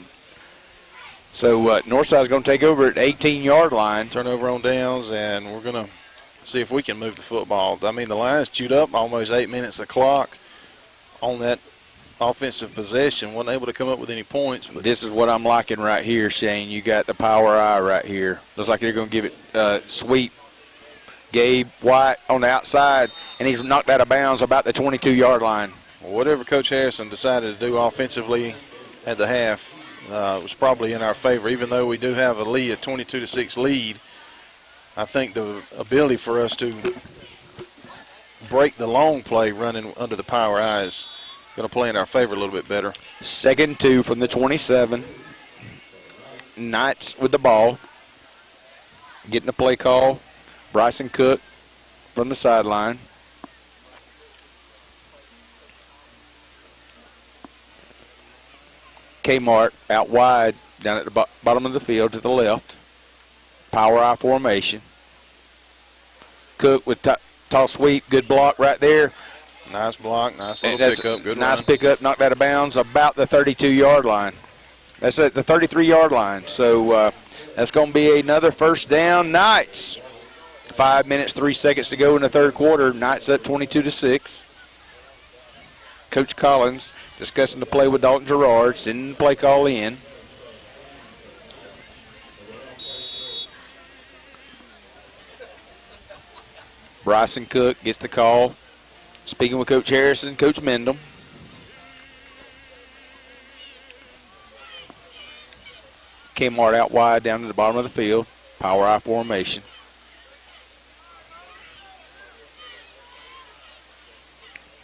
So Northside's going to take over at 18-yard line. Turnover on downs, and we're going to see if we can move the football. I mean, the Lions chewed up almost 8 minutes of clock on that offensive possession. Wasn't able to come up with any points. But this is what I'm liking right here, Shane. You got the power eye right here. Looks like they're going to give it sweep. Gabe White on the outside, and he's knocked out of bounds about the 22-yard line. Well, whatever Coach Harrison decided to do offensively at the half was probably in our favor, even though we do have a 22-6 lead. I think the ability for us to break the long play running under the power eye is going to play in our favor a little bit better. 2nd and 2 from the 27. Knights with the ball. Getting the play call. Bryson Cook from the sideline. Kmart out wide down at the bottom of the field to the left. Power eye formation. Cook with tall sweep. Good block right there. Nice block. Nice little pickup. Good nice run. pickup. Knocked out of bounds about the 32-yard line. That's at the 33-yard line. So that's going to be another first down. Knights. 5 minutes, 3 seconds to go in the third quarter. Knights up 22-6. Coach Collins discussing the play with Dalton Gerard, sending the play call in. Bryson Cook gets the call. Speaking with Coach Harrison, Coach Mendham. Kmart out wide down to the bottom of the field. Power eye formation.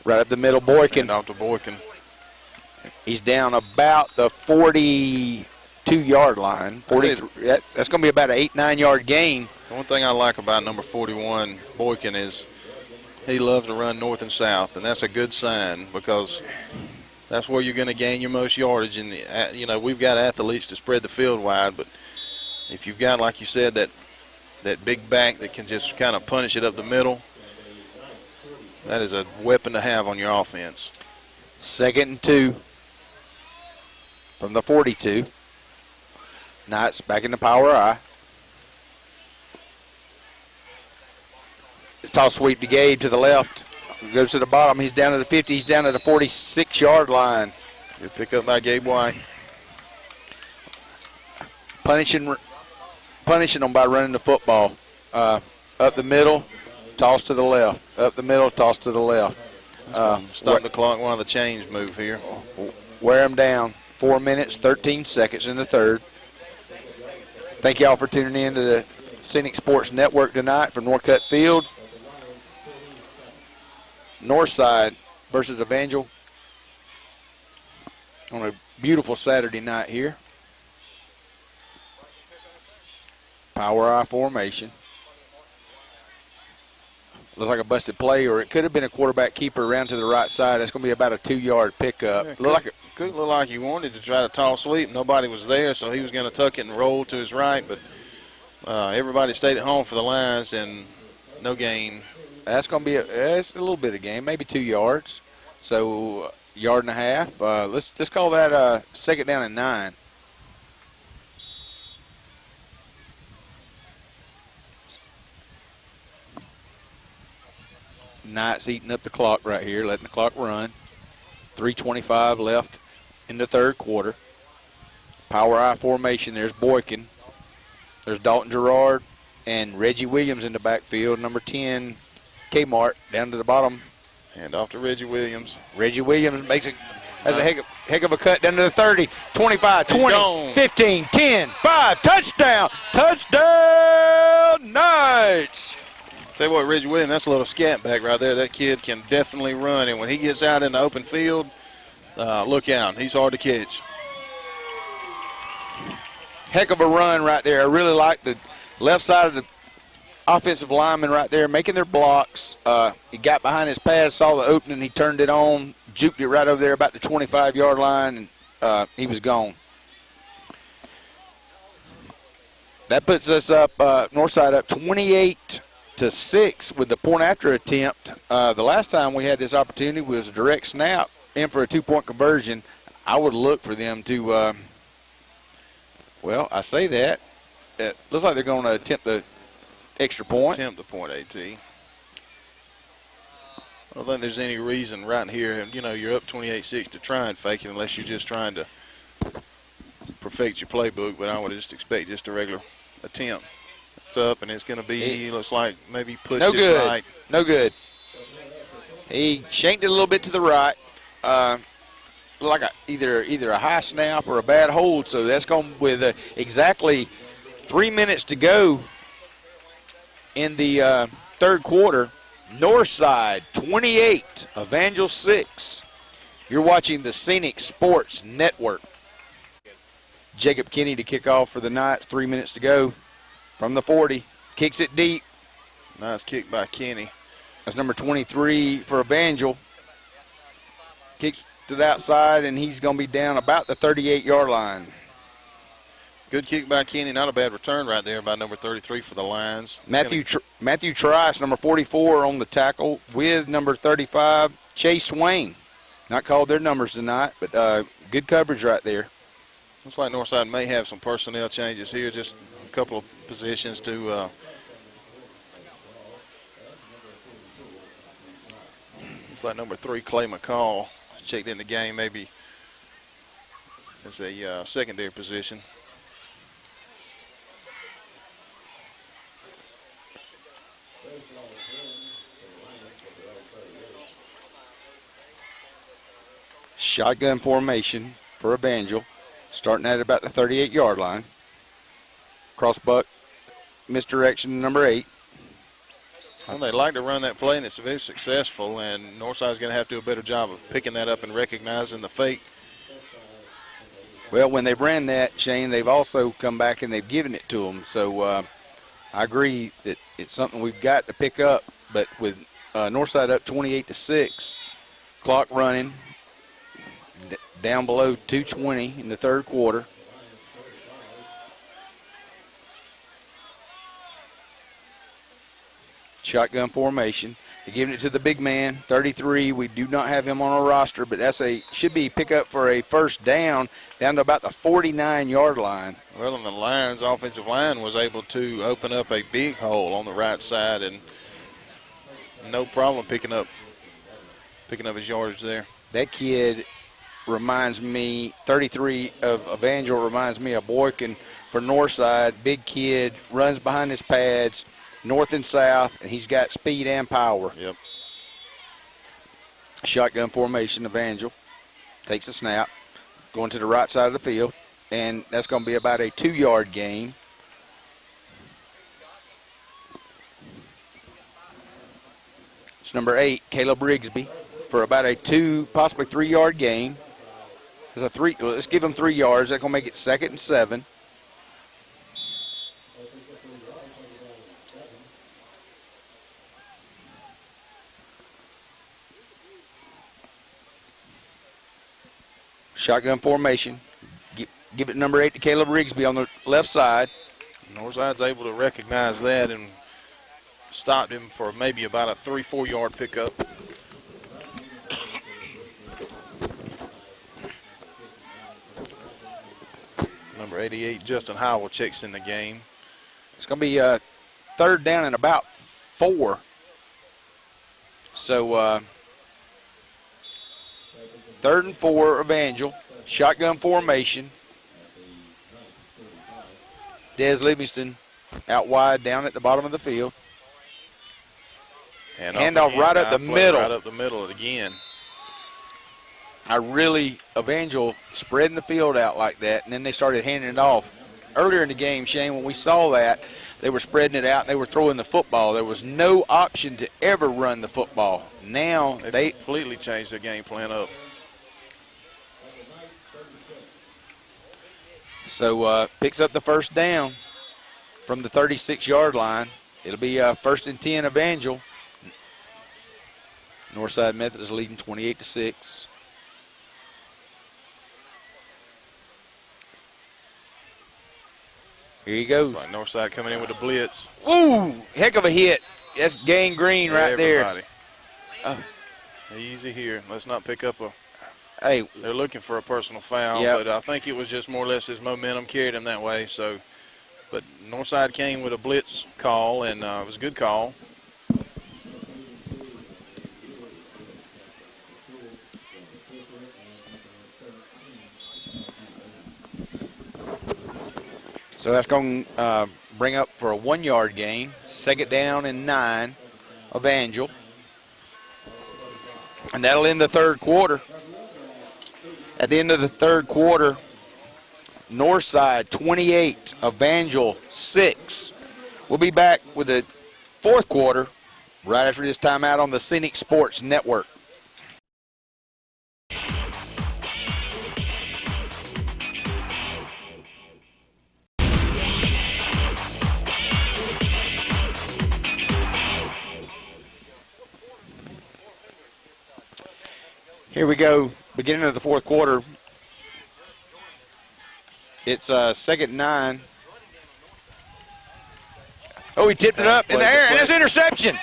Right up the middle, Boykin. Off to Boykin. He's down about the 42-yard line. 43. That's going to be about an 8-9-yard gain. The one thing I like about number 41, Boykin, is he loves to run north and south, and that's a good sign because that's where you're going to gain your most yardage. And we've got athletes to spread the field wide, but if you've got, like you said, that big back that can just kind of punish it up the middle, that is a weapon to have on your offense. 2nd and 2 from the 42. Knights back in the power eye. Toss sweep to Gabe to the left. Goes to the bottom. He's down to the 50. He's down to the 46-yard line. Good pick up by Gabe White. Punishing them by running the football. Up the middle, toss to the left. Up the middle, toss to the left. Stop the clock while the chains move here. Wear them down. 4 minutes, 13 seconds in the third. Thank you all for tuning in to the Scenic Sports Network tonight from Northcutt Field. Northside versus Evangel on a beautiful Saturday night here. Power eye formation. Looks like a busted play, or it could have been a quarterback keeper around to the right side. That's going to be about a 2-yard pickup. Yeah, could look like he wanted to try to toss sweep. Nobody was there, so he was going to tuck it and roll to his right. But everybody stayed at home for the Lions, and no gain. That's going to be it's a little bit of game, maybe 2 yards. So yard and a half. Let's call that second down and 9. Knight's eating up the clock right here, letting the clock run. 3:25 left in the third quarter. Power I formation. There's Boykin. There's Dalton Gerard and Reggie Williams in the backfield. Number 10, Kmart, down to the bottom. And off to Reggie Williams. Reggie Williams has a heck of a cut down to the 30, 25, 20, 15, 10, 5, touchdown! Touchdown, Knights! Tell you what, Reggie Williams, that's a little scat back right there. That kid can definitely run, and when he gets out in the open field, look out. He's hard to catch. Heck of a run right there. I really like the left side of the offensive lineman right there making their blocks. He got behind his pads, saw the opening, he turned it on, juked it right over there about the 25-yard line, and he was gone. That puts us up, Northside up 28-6 with the point after attempt. The last time we had this opportunity was a direct snap in for a 2-point conversion. I would look for them to, well, I say that. It looks like they're going to attempt the extra point. Attempt the point, AT. I don't think there's any reason right here, you know, you're up 28-6 to try and fake it unless you're just trying to perfect your playbook, but I would just expect just a regular attempt. It's up, and it's going to be, looks like maybe pushed no it good. right. No good. He shanked it a little bit to the right. Like either a high snap or a bad hold, so that's going with exactly 3 minutes to go in the third quarter. Northside 28, Evangel 6. You're watching the Scenic Sports Network. Jacob Kinney to kick off for the Knights. 3 minutes to go from the 40. Kicks it deep. Nice kick by Kinney. That's number 23 for Evangel. Kicks to the outside, and he's going to be down about the 38-yard line. Good kick by Kinney. Not a bad return right there by number 33 for the Lions. Matthew Trice, number 44, on the tackle with number 35, Chase Swain. Not called their numbers tonight, but good coverage right there. Looks like Northside may have some personnel changes here, just a couple of positions to looks like number 3, Clay McCall, checked in the game maybe as a secondary position. Shotgun formation for Evangel, starting at about the 38-yard line. Crossbuck, misdirection, number 8. Well, they like to run that play, and it's very successful, and Northside's going to have to do a better job of picking that up and recognizing the fake. Well, when they've ran that, Shane, they've also come back and they've given it to them. So I agree that it's something we've got to pick up, but with Northside up 28-6, clock running, down below 2:20 in the third quarter. Shotgun formation. They're giving it to the big man, 33. We do not have him on our roster, but should be pickup for a first down to about the 49-yard line. Well, and the Lions' offensive line was able to open up a big hole on the right side, and no problem picking up his yardage there. That kid reminds me, 33 of Evangel reminds me of Boykin for Northside. Big kid, runs behind his pads, north and south, and he's got speed and power. Yep. Shotgun formation, Evangel takes a snap, going to the right side of the field, and that's going to be about a 2-yard gain. It's number 8, Caleb Rigsby, for about a 2, possibly 3-yard gain. Let's give him 3 yards. That's going to make it 2nd and 7. Shotgun formation. Give it number 8 to Caleb Rigsby on the left side. Northside's able to recognize that and stopped him for maybe about a 3-4 yard pickup. Number 88, Justin Howell, checks in the game. It's going to be third down and about 4. So third and 4, Evangel. Shotgun formation. Des Livingston out wide down at the bottom of the field. Handoff right up the middle. Right up the middle again. Evangel spreading the field out like that, and then they started handing it off. Earlier in the game, Shane, when we saw that, they were spreading it out and they were throwing the football. There was no option to ever run the football. Now they completely changed their game plan up. So picks up the first down from the 36-yard line. It'll be first and 10, Evangel. Northside Methodist leading 28-6. Here he goes. Right, Northside coming in with a blitz. Ooh, heck of a hit. That's Gang Green right there. Easy here. Let's not pick up a. Hey, they're looking for a personal foul, but I think it was just more or less his momentum carried him that way. So, but Northside came with a blitz call, and it was a good call. So that's going to bring up for a 1-yard gain. Second down and 9, Evangel. And that'll end the third quarter. At the end of the third quarter, Northside 28, Evangel 6. We'll be back with the fourth quarter right after this timeout on the Scenic Sports Network. Here we go, beginning of the fourth quarter. It's second and 9. Oh, he tipped it up in the air, and it's interception.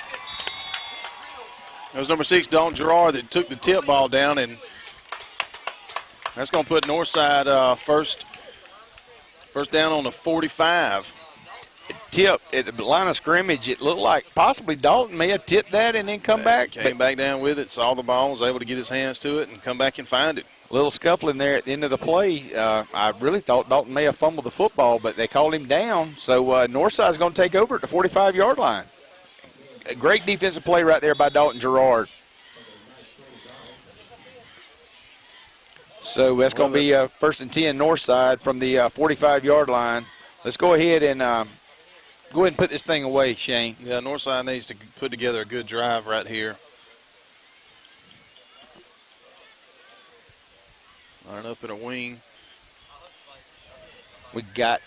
It was number 6, Dalton Gerard, that took the tip ball down, and that's going to put Northside first down on the 45. Tip at the line of scrimmage, it looked like possibly Dalton may have tipped that and then come back. Came back down with it, saw the ball, was able to get his hands to it and come back and find it. A little scuffling there at the end of the play. I really thought Dalton may have fumbled the football, but they called him down. So Northside's going to take over at the 45-yard line. A great defensive play right there by Dalton Gerard. So that's going to be first and 10 Northside from the 45-yard line. Let's go ahead and put this thing away, Shane. Yeah, Northside needs to put together a good drive right here. Line up in a wing. We got.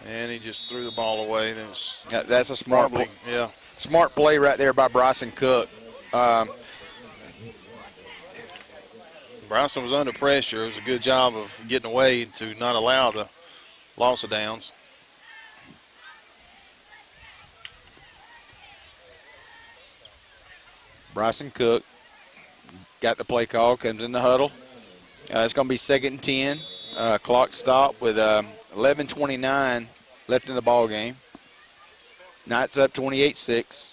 And he just threw the ball away. That's a smart play. Yeah. Smart play right there by Bryson Cook. Bryson was under pressure. It was a good job of getting away to not allow the loss of downs. Bryson Cook got the play call, comes in the huddle. It's going to be second and 10. Clock stop with 11:29 left in the ball game. Knights up 28-6.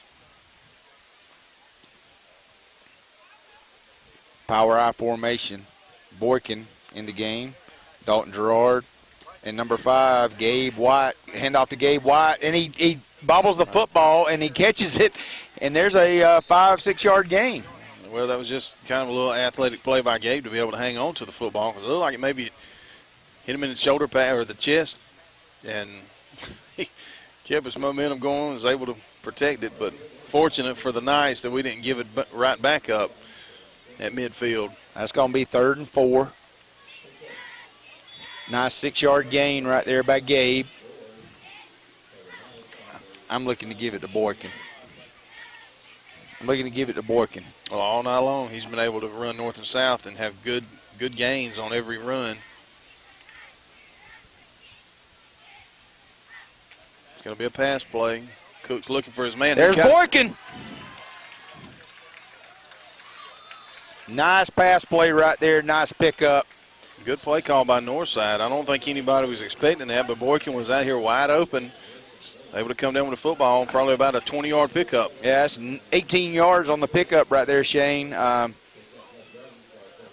Power I formation. Boykin in the game. Dalton Gerard. And number 5, Gabe White. Handoff to Gabe White. And he bobbles the football and he catches it. And there's a 5-6 yard gain. Well, that was just kind of a little athletic play by Gabe to be able to hang on to the football, because it looked like it maybe hit him in the shoulder pad or the chest, and he kept his momentum going, was able to protect it. But fortunate for the Knights that we didn't give it right back up at midfield. That's going to be third and 4. Nice 6-yard gain right there by Gabe. I'm looking to give it to Boykin. Well, all night long, he's been able to run north and south and have good gains on every run. It's going to be a pass play. Cook's looking for his man. There's Boykin. Nice pass play right there. Nice pickup. Good play call by Northside. I don't think anybody was expecting that, but Boykin was out here wide open. Able to come down with a football, probably about a 20-yard pickup. Yeah, it's 18 yards on the pickup right there, Shane.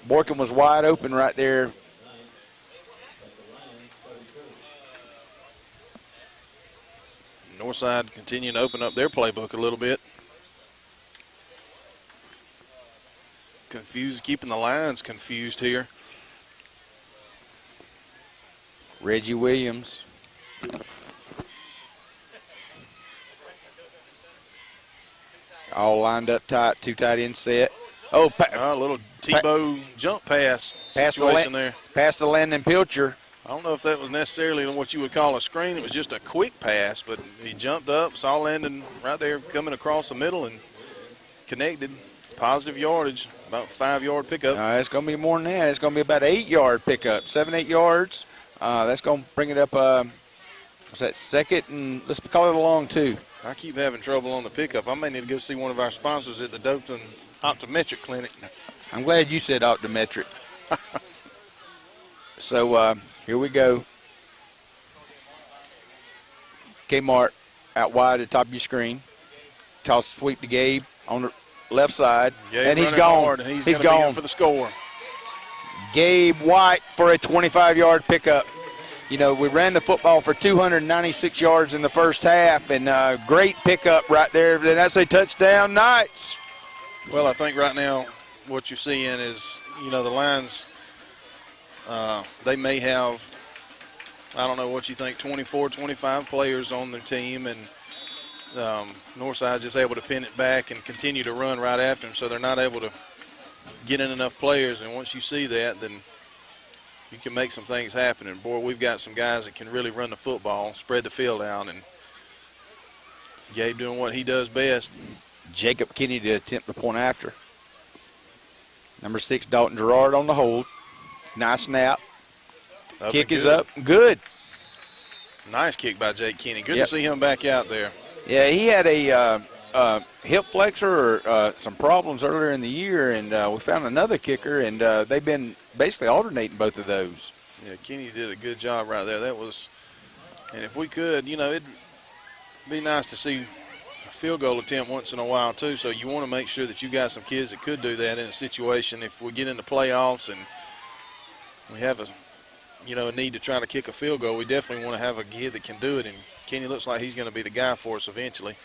Boykin was wide open right there. Northside continuing to open up their playbook a little bit. Confused, keeping the lines confused here. Reggie Williams. All lined up tight, two tight end set. Oh, A little Tebow jump pass situation there. Past the Landon Pilcher. I don't know if that was necessarily what you would call a screen. It was just a quick pass, but he jumped up, saw Landon right there coming across the middle and connected. Positive yardage, about 5-yard pickup. It's going to be more than that. It's going to be about an 8-yard pickup, 7-8 yards. That's going to bring it up, what's that, second, and let's call it a long two. I keep having trouble on the pickup. I may need to go see one of our sponsors at the Dopton Optometric Clinic. I'm glad you said optometric. So here we go. Kmart out wide at the top of your screen. Toss sweep to Gabe on the left side. Gabe and he's running gone. hard, and he's He's gonna be gone in for the score. Gabe White for a 25-yard pickup. You know, we ran the football for 296 yards in the first half, and great pickup right there. And that's a touchdown, Knights. Well, I think right now what you're seeing is, you know, the Lions, they may have, I don't know what you think, 24, 25 players on their team, and Northside's just able to pin it back and continue to run right after them, so they're not able to get in enough players. And once you see that, then you can make some things happen. And, boy, we've got some guys that can really run the football, spread the field out, and Gabe doing what he does best. Jacob Kinney to attempt the point after. Number 6, Dalton Gerard on the hold. Nice snap. Kick is up. Good. Nice kick by Jake Kinney. Good Yep. to see him back out there. Yeah, he had a hip flexor or some problems earlier in the year, and we found another kicker, and they've been basically alternating both of those. Yeah, Kenny did a good job right there. That was, and if we could, you know, it'd be nice to see a field goal attempt once in a while too. So you want to make sure that you got some kids that could do that in a situation. If we get into playoffs and we have a, you know, a need to try to kick a field goal, we definitely want to have a kid that can do it. And Kenny looks like he's going to be the guy for us eventually.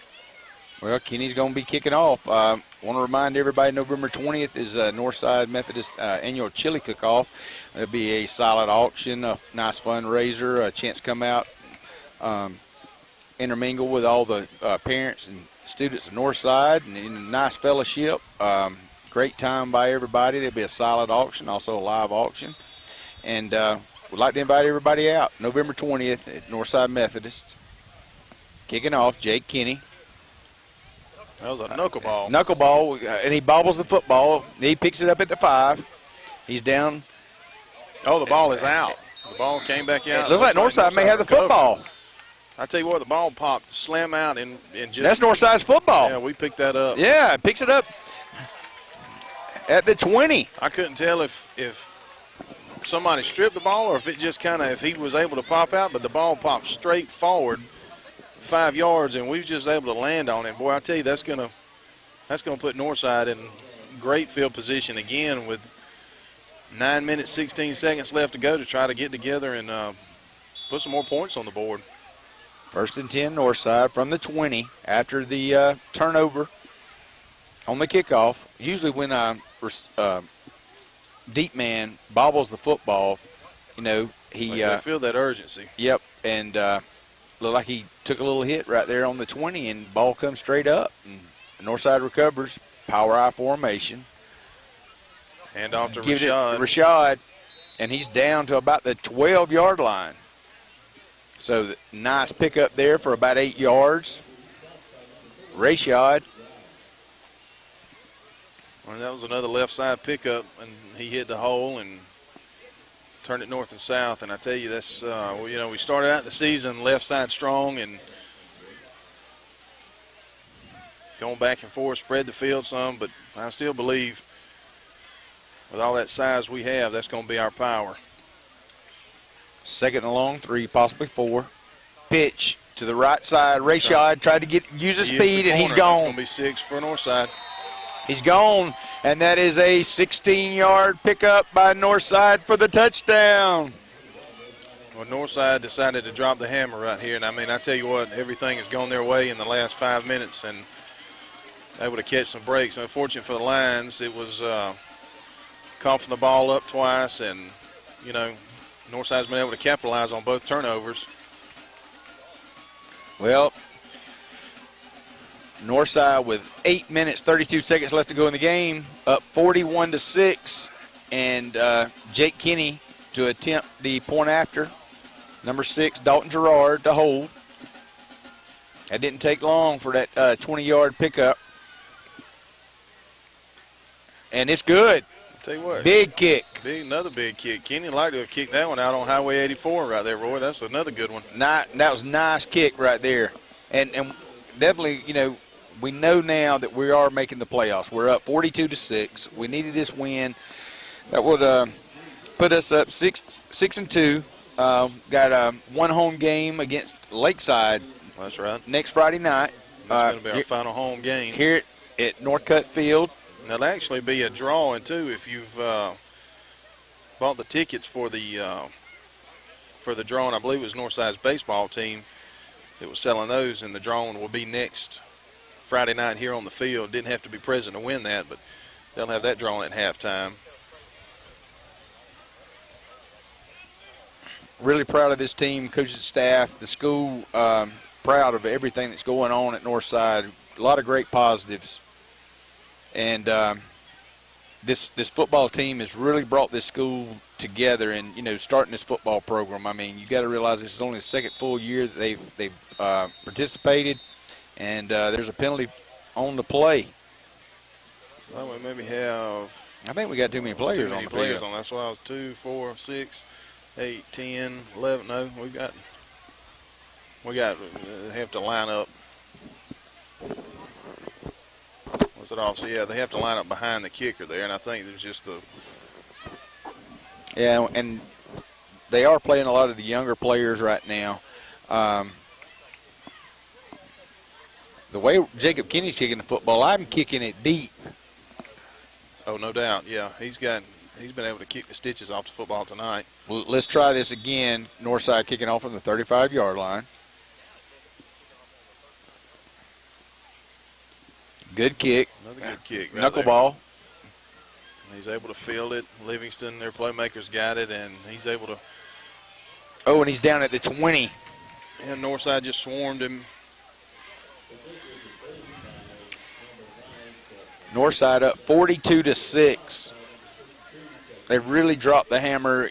Well, Kenny's going to be kicking off. Want to remind everybody, November 20th is Northside Methodist annual chili cook-off. There'll be a silent auction, a nice fundraiser, a chance to come out, intermingle with all the parents and students of Northside, and in a nice fellowship. Great time by everybody. There'll be a silent auction, also a live auction. And we'd like to invite everybody out November 20th at Northside Methodist. Kicking off, Jake Kinney. That was a knuckleball. Knuckleball, and he bobbles the football. He picks it up at the 5. He's down. Oh, the ball is out. The ball came back out. It looks like Northside may have the recovered. football. I tell you what, the ball popped slam out and just. That's Northside's football. Yeah, we picked that up. Yeah, picks it up at the 20. I couldn't tell if somebody stripped the ball or if it just kind of, if he was able to pop out, but the ball popped straight forward 5 yards, and we was just able to land on it. Boy, I tell you, that's gonna put Northside in great field position again with 9 minutes, 16 seconds left to go to try to get together and put some more points on the board. 1st and 10, Northside from the 20 after the turnover on the kickoff. Usually when deep man bobbles the football, you know, They feel that urgency. Yep, and looked like he took a little hit right there on the 20, and ball comes straight up. And Northside recovers, power I formation. Hand off to Give it Rashad. to Rashad, and he's down to about the 12-yard line. So nice pickup there for about 8 yards. Rashad. Well, that was another left side pickup, and he hit the hole and turned it north and south. And I tell you, that's well, you know, we started out the season left side strong and going back and forth, spread the field some, but I still believe with all that size we have, that's going to be our power. Second and long, 3, possibly 4. Pitch to the right side. Rashad tried to use his speed, and he's That's gone. going to be 6 for Northside. He's gone, and that is a 16-yard pickup by Northside for the touchdown. Well, Northside decided to drop the hammer right here, and I mean, I tell you what, everything has gone their way in the last 5 minutes, and able to catch some breaks. Unfortunate for the Lions, it was coughing the ball up twice, and, you know, Northside's been able to capitalize on both turnovers. Well, Northside with 8 minutes, 32 seconds left to go in the game, up 41-6, and Jake Kinney to attempt the point after. Number 6, Dalton Gerard to hold. That didn't take long for that 20-yard pickup. And it's good. I'll tell you what. Big kick. Another big kick. Kenny liked to have kicked that one out on Highway 84 right there, Roy. That's another good one. That was a nice kick right there. And definitely, you know, we know now that we are making the playoffs. We're up 42-6. We needed this win. That would put us up 6-2. Got one home game against Lakeside. That's right. Next Friday night. That's going to be our final home game. Here at Northcutt Field. There'll actually be a drawing, too, if you've bought the tickets for the drawing. I believe it was Northside's baseball team that was selling those, and the drawing will be next Friday night here on the field. Didn't have to be present to win that, but they'll have that drawing at halftime. Really proud of this team, coaching staff, the school, proud of everything that's going on at Northside. A lot of great positives. And this football team has really brought this school together, and, you know, starting this football program. I mean, you got to realize this is only the second full year that they've participated, and there's a penalty on the play. Well, we maybe have. I think we got too many players on the field. That's why I was 2, 4, 6, 8, 10, 11. No, we got. They have to line up. What's it off? So yeah, they have to line up behind the kicker there, and I think there's just the. Yeah, and they are playing a lot of the younger players right now. The way Jacob Kinney's kicking the football, I'm kicking it deep. Oh, no doubt. Yeah, he's been able to kick the stitches off the football tonight. Well, let's try this again. Northside kicking off from the 35-yard line. Another Good kick. good kick. Right Knuckleball. He's able to field it. Livingston, their playmakers, got it, and he's able to. Oh, and he's down at the 20. And Northside just swarmed him. Northside up 42-6. They really dropped the hammer.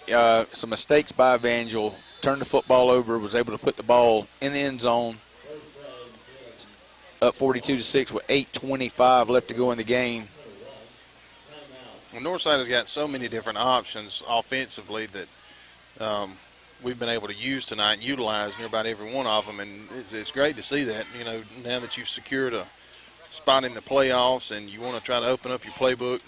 Some mistakes by Evangel. Turned the football over. Was able to put the ball in the end zone. Up 42-6 with 8:25 left to go in the game. Well, Northside has got so many different options offensively that we've been able to use tonight and utilize near about every one of them, and it's great to see that. You know, now that you've secured a spot in the playoffs and you want to try to open up your playbook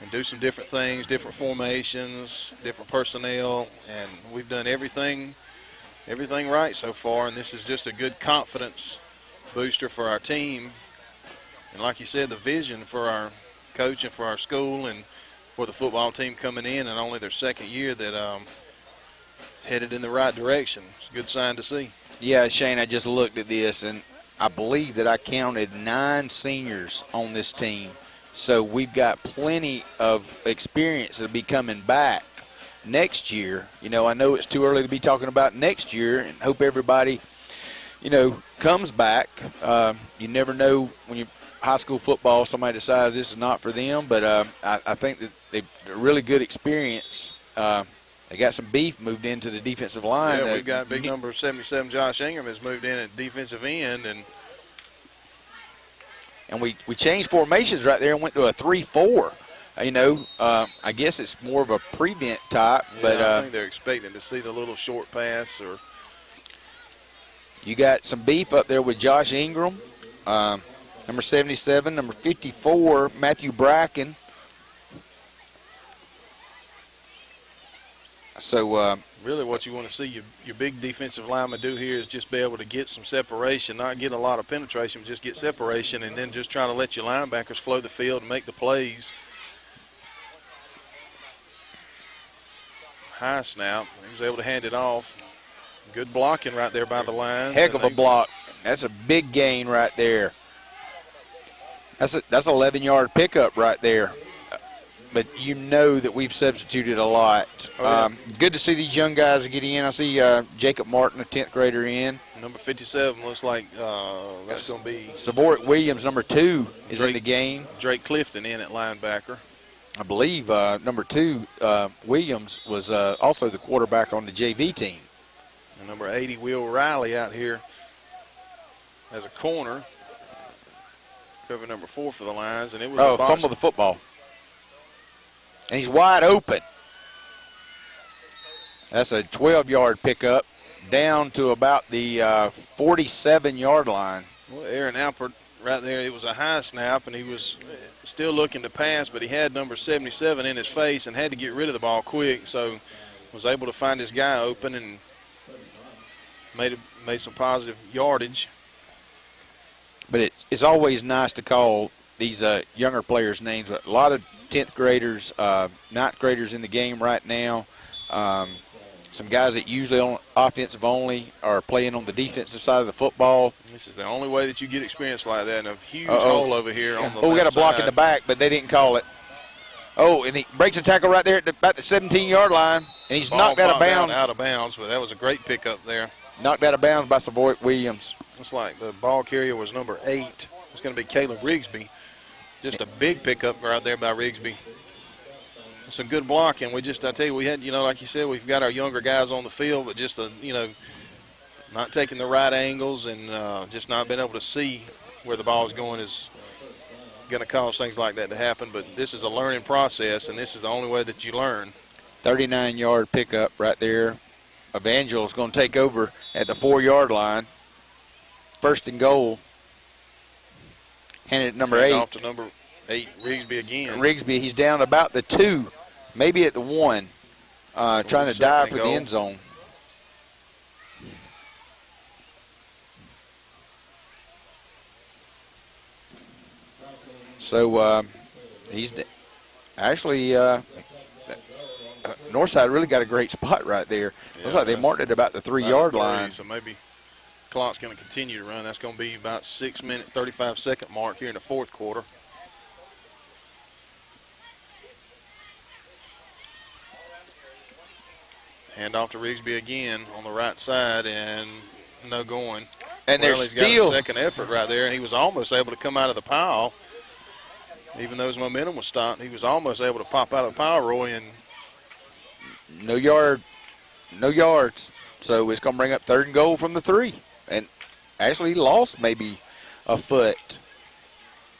and do some different things, different formations, different personnel, and we've done everything right so far, and this is just a good confidence booster for our team. And like you said, the vision for our coach and for our school and for the football team coming in and only their second year that headed in the right direction. It's a good sign to see. Yeah, Shane, I just looked at this, and I believe that I counted 9 seniors on this team. So we've got plenty of experience that'll be coming back next year. You know, I know it's too early to be talking about next year, and hope everybody, you know, comes back. You never know when you high school football, somebody decides this is not for them, but I think that they're really good experience. They got some beef moved into the defensive line. Yeah, we've got big number 77, Josh Ingram, has moved in at defensive end. And we changed formations right there and went to a 3-4. You know, I guess it's more of a prevent type. Yeah, but I think they're expecting to see the little short pass. Or you got some beef up there with Josh Ingram, number 77, number 54, Matthew Bracken. So really what you want to see your big defensive lineman do here is just be able to get some separation, not get a lot of penetration, but just get separation, and then just try to let your linebackers flow the field and make the plays. High snap. He was able to hand it off. Good blocking right there by the line. heck of a block. That's a big gain right there. That's 11-yard pickup right there. But you know that we've substituted a lot. Good to see these young guys get in. I see Jacob Martin, a 10th grader, in. Number 57 looks like that's going to be Savorik Williams, number 2, is in the game. Drake Clifton in at linebacker. I believe number 2, Williams, was also the quarterback on the JV team. And number 80, Will Riley, out here as a corner. Cover number 4 for the Lions. And it was a fumble the football. And he's wide open. That's a 12-yard pickup down to about the 47-yard line. Well, Aaron Alpert right there, it was a high snap, and he was still looking to pass, but he had number 77 in his face and had to get rid of the ball quick, so was able to find his guy open and made some positive yardage. But it's always nice to call these younger players' names. A lot of 10th graders, 9th graders in the game right now. Some guys that usually on offensive only are playing on the defensive side of the football. This is the only way that you get experience like that. And a huge hole over here on the left we got a block side. in the back, but they didn't call it. Oh, and he breaks a tackle right there at about the 17-yard line, and he's knocked out of bounds. Out of bounds, but that was a great pickup there. Knocked out of bounds by Savorik Williams. Looks like the ball carrier was number 8. It's going to be Caleb Rigsby. Just a big pickup right there by Rigsby. Some good blocking. I tell you, we had, like you said, we've got our younger guys on the field, but just not taking the right angles and just not being able to see where the ball is going is going to cause things like that to happen. But this is a learning process, and this is the only way that you learn. 39-yard pickup right there. Evangel is going to take over at the 4-yard line. First and goal. Handed it number 8. Off to number 8, Rigsby again. Rigsby, he's down about the 2, maybe at the 1, trying to dive for the end zone. So he's actually Northside really got a great spot right there. Looks like they marked it about the 3-yard line. So maybe clock's going to continue to run. That's going to be about 6 minute, 35-second mark here in the 4th quarter. Hand off to Rigsby again on the right side, and no going. And there's he's still got a second effort right there, and he was almost able to come out of the pile. Even though his momentum was stopped, he was almost able to pop out of the pile, Roy, and no yards. So it's going to bring up 3rd and goal from the 3. And actually, he lost maybe a foot.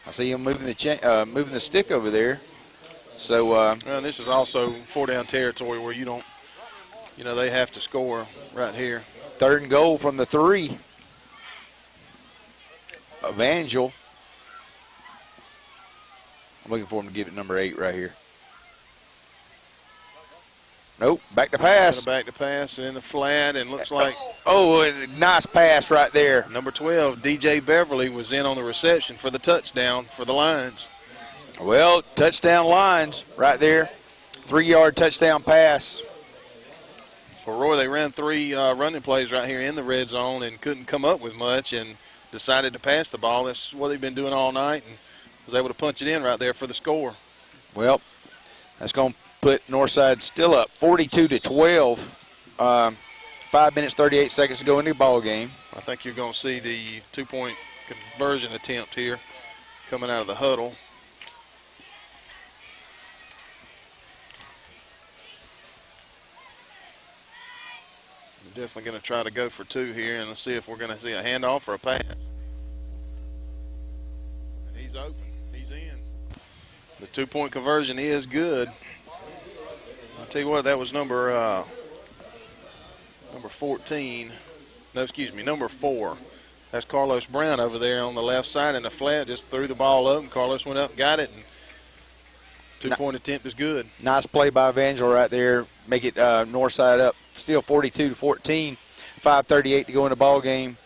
I see him moving the stick over there. So well, this is also 4-down territory where you don't, they have to score right here. 3rd and goal from the 3. Evangel. I'm looking for him to give it number 8 right here. Nope, back to pass. Back to pass in the flat, and looks like. Oh, a nice pass right there. Number 12, DJ Beverly, was in on the reception for the touchdown for the Lions. Well, touchdown Lions right there. 3-yard touchdown pass. For Roy, they ran 3 running plays right here in the red zone and couldn't come up with much and decided to pass the ball. That's what they've been doing all night and was able to punch it in right there for the score. Well, that's going to put Northside still up 42-12. 5 minutes, 38 seconds to go in the ball game. I think you're going to see the 2-point conversion attempt here coming out of the huddle. We're definitely going to try to go for 2 here, and let's see if we're going to see a handoff or a pass. And he's open. He's in. The 2-point conversion is good. I'll tell you what, that was number 14. No, excuse me, number 4. That's Carlos Brown over there on the left side in the flat. Just threw the ball up, and Carlos went up and got it. And 2-point attempt is good. Nice play by Evangel right there. Make it Northside up. Still 42-14. 5:38 to go in the ball game.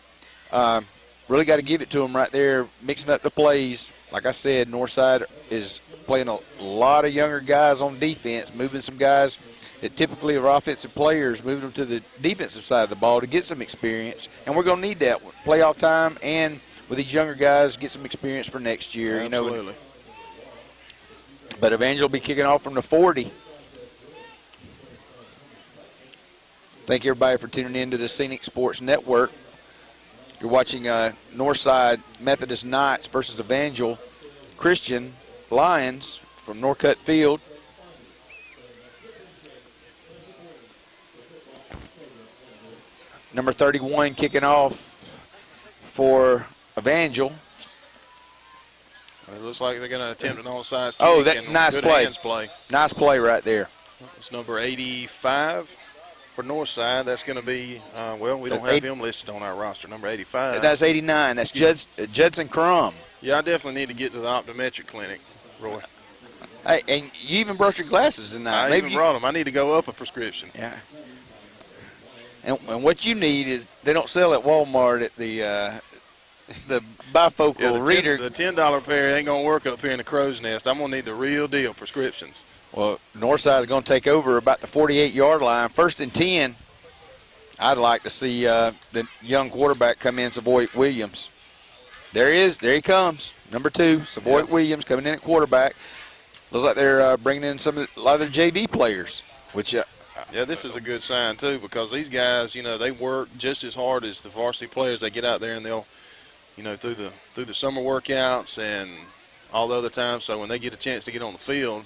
Really got to give it to them right there, mixing up the plays. Like I said, Northside is playing a lot of younger guys on defense, moving some guys that typically are offensive players, moving them to the defensive side of the ball to get some experience. And we're going to need that playoff time and with these younger guys, get some experience for next year. Absolutely. You know. But Evangel will be kicking off from the 40. Thank everybody for tuning in to the Scenic Sports Network. You're watching Northside Methodist Knights versus Evangel Christian Lions from Northcutt Field. Number 31 kicking off for Evangel. It looks like they're going to attempt an onside kick. Oh, that and nice good play. hands play. Nice play right there. It's number 85 for Northside. That's going to be, we don't have him listed on our roster, number 85. That's 89. That's Judson Crum. Yeah, I definitely need to get to the optometric clinic, Roy. Hey, and you even brought your glasses tonight. I even brought them. I need to go up a prescription. Yeah. And what you need is, they don't sell at Walmart at the bifocal reader. The $10 pair ain't going to work up here in the crow's nest. I'm going to need the real deal prescriptions. Well, Northside is going to take over about the 48-yard line. 1st and 10. I'd like to see the young quarterback come in, Savoy Williams. There he comes. Number 2, Savoy Williams coming in at quarterback. Looks like they're bringing in a lot of their JV players, which yeah, this is a good sign, too, because these guys, they work just as hard as the varsity players. They get out there and they'll, through the summer workouts and all the other times. So when they get a chance to get on the field,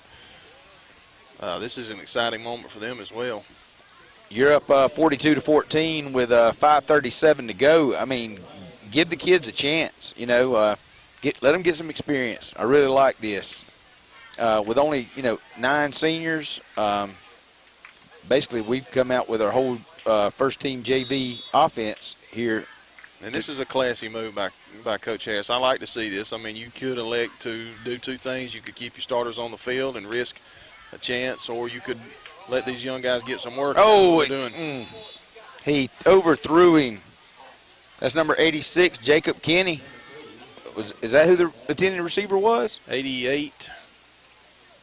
this is an exciting moment for them as well. You're up 42-14 with 5:37 to go. I mean, give the kids a chance. Let them get some experience. I really like this. With only 9 seniors, basically we've come out with our whole first team JV offense here. And this is a classy move by Coach Harris. I like to see this. I mean, you could elect to do 2 things. You could keep your starters on the field and risk a chance, or you could let these young guys get some work. He overthrew him. That's number 86, Jacob Kinney. Is that who the attending receiver was? 88.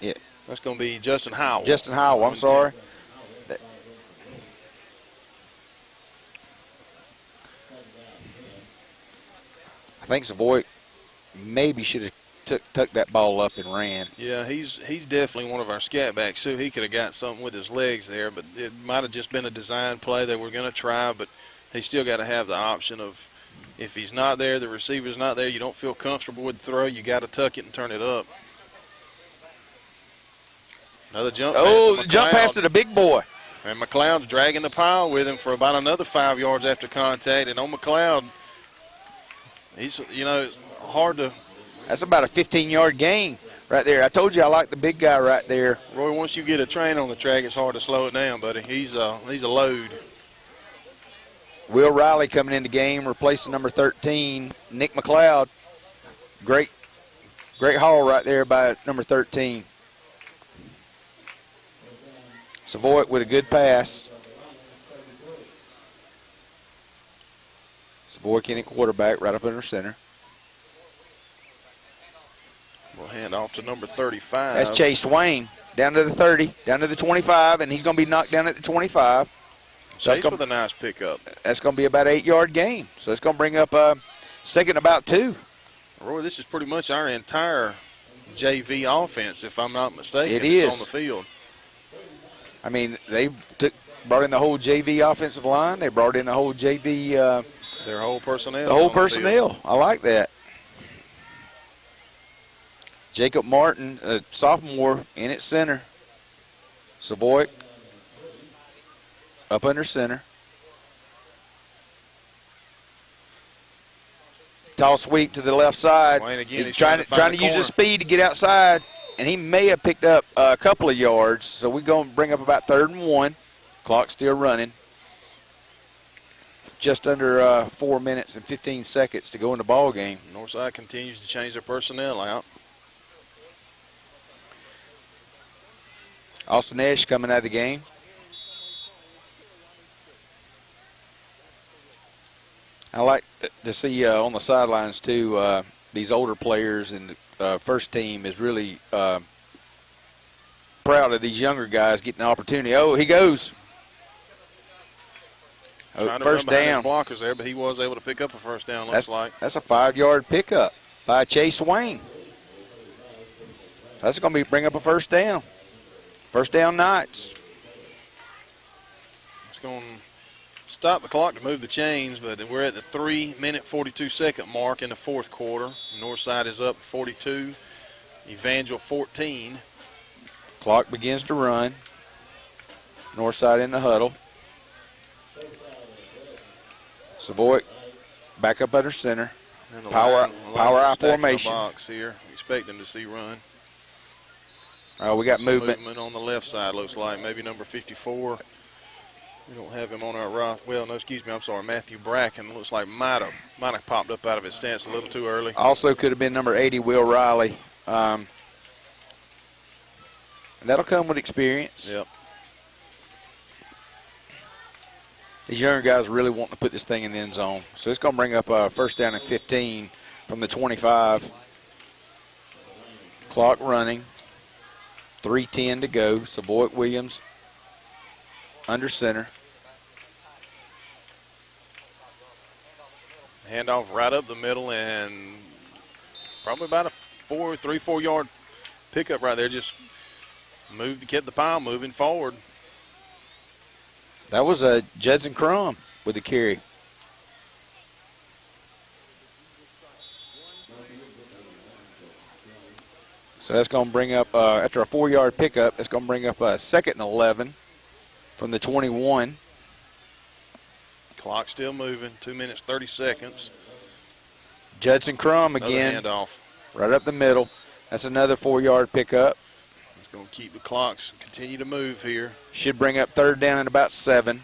Yeah. That's going to be Justin Howell. Justin Howell, I'm sorry. I think Savoy maybe should have tucked that ball up and ran. Yeah, he's definitely one of our scat backs, too. He could have got something with his legs there, but it might have just been a design play they were going to try, but he still got to have the option of, if he's not there, the receiver's not there, you don't feel comfortable with the throw, you got to tuck it and turn it up. Another jump pass. Oh, the jump pass to the big boy. And McLeod's dragging the pile with him for about another 5 yards after contact. And on McLeod, he's, hard to. That's about a 15-yard gain right there. I told you I like the big guy right there. Roy, once you get a train on the track, it's hard to slow it down, buddy. He's a load. Will Riley coming in the game, replacing number 13, Nick McLeod. Great haul right there by number 13. Savoy with a good pass. Savoy Kenny quarterback right up under center. We'll hand off to number 35. That's Chase Swain down to the 30, down to the 25, and he's going to be knocked down at the 25. So Chase with a nice pickup. That's going to be about an 8-yard gain. So it's going to bring up second about 2. Roy, this is pretty much our entire JV offense, if I'm not mistaken. It is on the field. I mean, they brought in the whole JV offensive line. They brought in the whole JV. Their whole personnel. The whole personnel. I like that. Jacob Martin, a sophomore, in at center. Savoy up under center. Tall sweep to the left side. Wayne again, He's trying to use his speed to get outside, and he may have picked up a couple of yards. So we're going to bring up about 3rd and 1. Clock still running. Just under 4 minutes and 15 seconds to go in the ball game. Northside continues to change their personnel out. Austin Esch coming out of the game. I like to see on the sidelines, too, these older players in the first team is really proud of these younger guys getting the opportunity. Oh, he goes. Trying to First run behind down. his blockers there, but he was able to pick up a first down, looks like. That's a 5-yard pickup by Chase Wayne. That's going to bring up a first down. First down Knights. It's going to stop the clock to move the chains, but we're at the 3-minute, 42-second mark in the fourth quarter. Northside is up 42, Evangel 14. Clock begins to run. Northside in the huddle. Savoy back up under center. And the Power eye stacked in the formation. box here, expecting to see run. We got Some movement. on the left side, looks like. Maybe number 54. We don't have him on our right. Well, no, excuse me. I'm sorry. Matthew Bracken looks like might have popped up out of his stance a little too early. Also could have been number 80, Will Riley. And that'll come with experience. Yep. These younger guys really want to put this thing in the end zone. So it's going to bring up a first down and 15 from the 25. Clock running. 3:10 to go. Savoy Williams under center. Handoff right up the middle and probably about a 3-4 yard pickup right there. Just kept the pile moving forward. That was Judson Crum with the carry. So that's going to bring up, after a 4-yard pickup, that's going to bring up a 2nd and 11 from the 21. Clock still moving, 2 minutes, 30 seconds. Judson Crum Another again, handoff. right up the middle. That's another 4-yard pickup. It's going to keep the clocks continue to move here. Should bring up 3rd down and about 7.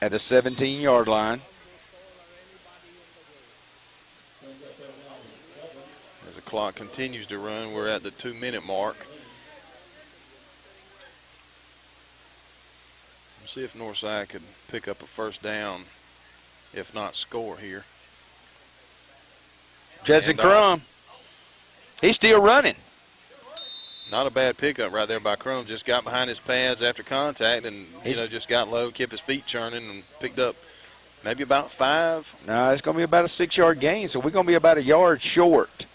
At the 17-yard line. As the clock continues to run, we're at the 2-minute mark. Let's see if Northside could pick up a first down, if not score here. Judson Handoff. Crum. He's still running. Not a bad pickup right there by Crum. Just got behind his pads after contact and, just got low, kept his feet churning and picked up maybe about 5. No, it's going to be about a 6-yard gain, so we're going to be about a yard short.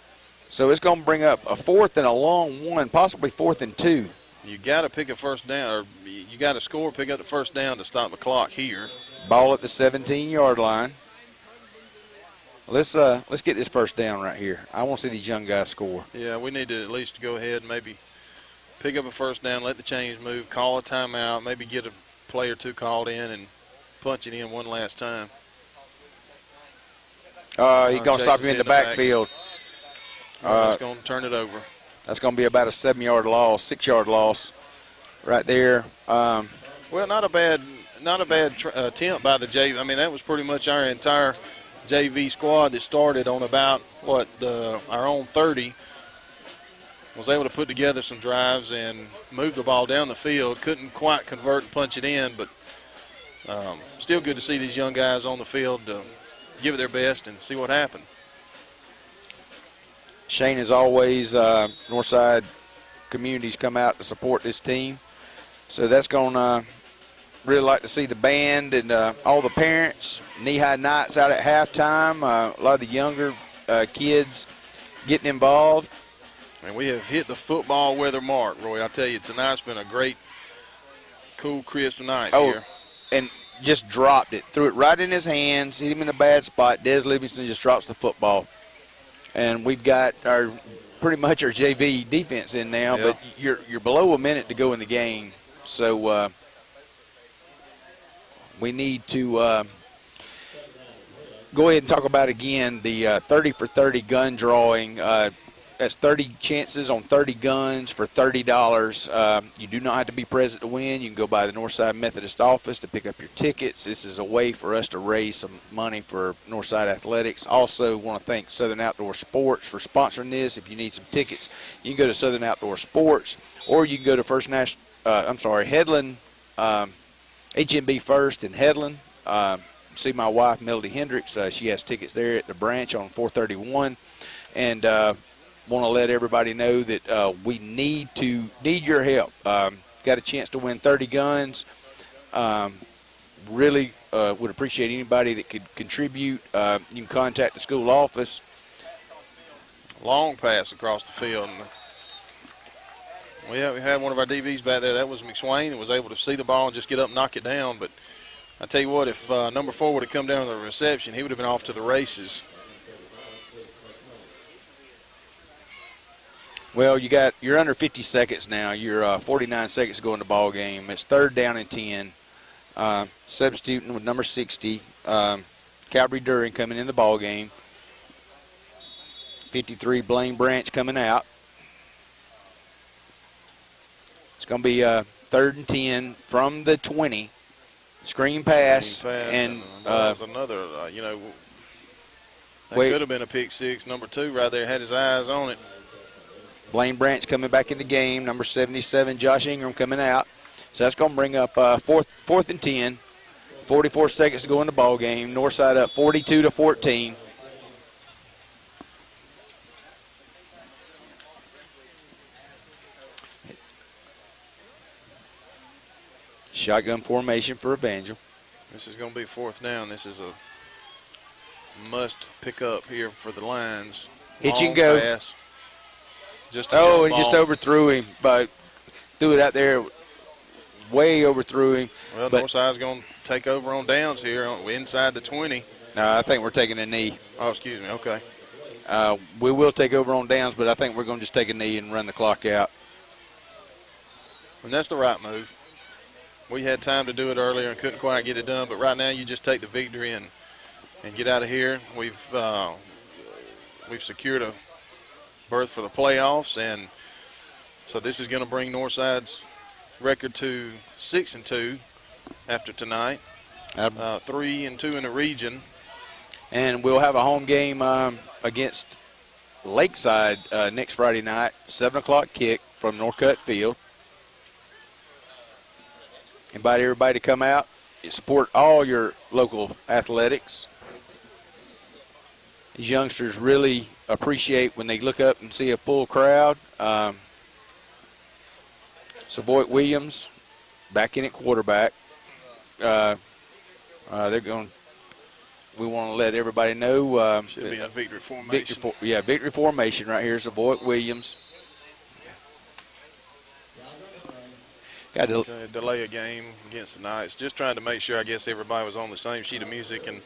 So it's going to bring up a 4th and a long 1, possibly 4th and 2. You got to pick a first down, or you got to score, pick up the first down to stop the clock here. Ball at the 17-yard line. Let's get this first down right here. I want to see these young guys score. Yeah, we need to at least go ahead and maybe pick up a first down, let the chains move, call a timeout, maybe get a play or two called in and punch it in one last time. He's going to stop him in the backfield. That's going to turn it over. That's going to be about a 7-yard loss, 6-yard loss right there. Well, not a bad attempt by the JV. I mean, that was pretty much our entire JV squad that started on about, our own 30. Was able to put together some drives and move the ball down the field. Couldn't quite convert and punch it in, but still good to see these young guys on the field give it their best and see what happened. Shane, as always, Northside communities come out to support this team. So that's going to really like to see the band and all the parents, Knee-High Knights out at halftime, a lot of the younger kids getting involved. And we have hit the football weather mark, Roy. I tell you, tonight's been a great, cool, crisp night here. And just dropped it. Threw it right in his hands, hit him in a bad spot. Des Livingston just drops the football. And we've got pretty much our JV defense in now, but you're below a minute to go in the game. So we need to go ahead and talk about again the 30 for 30 gun drawing. That's 30 chances on 30 guns for $30. You do not have to be present to win. You can go by the Northside Methodist office to pick up your tickets. This is a way for us to raise some money for Northside Athletics. Also, want to thank Southern Outdoor Sports for sponsoring this. If you need some tickets, you can go to Southern Outdoor Sports, or you can go to Headland, HMB First in Headland. See my wife, Melody Hendricks. She has tickets there at the branch on 431. And want to let everybody know that we need your help. Got a chance to win 30 guns. Really would appreciate anybody that could contribute. You can contact the school office. Long pass across the field. We had one of our DBs back there. That was McSwain, that was able to see the ball and just get up and knock it down. But I tell you what, if number 4 would have come down with the reception, he would have been off to the races. Well, you're under 50 seconds now. You're 49 seconds to go in the ball game. It's 3rd down and 10. Substituting with number 60, Calvary Duran coming in the ball game. 53, Blaine Branch coming out. It's going to be 3rd and 10 from the 20. Screen pass. And that was another, that could have been a pick six. Number 2 right there had his eyes on it. Blaine Branch coming back in the game. Number 77, Josh Ingram coming out. So that's going to bring up 4th and 10. 44 seconds to go in the ball game. Northside up 42-14. Shotgun formation for Evangel. This is going to be 4th down. This is a must pick up here for the Lions. Hitch and go. Pass. Just and just overthrew him, but threw it out there, way overthrew him. Well, Northside's going to take over on downs here inside the 20. I think we're taking a knee. Oh, excuse me. Okay. We will take over on downs, but I think we're going to just take a knee and run the clock out. And that's the right move. We had time to do it earlier and couldn't quite get it done, but right now you just take the victory and get out of here. We've secured a berth for the playoffs, and so this is going to bring Northside's record to 6-2 after tonight. 3-2 in the region, and we'll have a home game against Lakeside next Friday night, 7:00 kick from Northcutt Field. Invite everybody to come out and support all your local athletics. These youngsters really appreciate when they look up and see a full crowd. Savoy Williams back in at quarterback. They're going. We want to let everybody know. Should be a victory formation. Victory formation right here. Savoy Williams. Got to delay a game against the Knights. Just trying to make sure, I guess, everybody was on the same sheet of music. And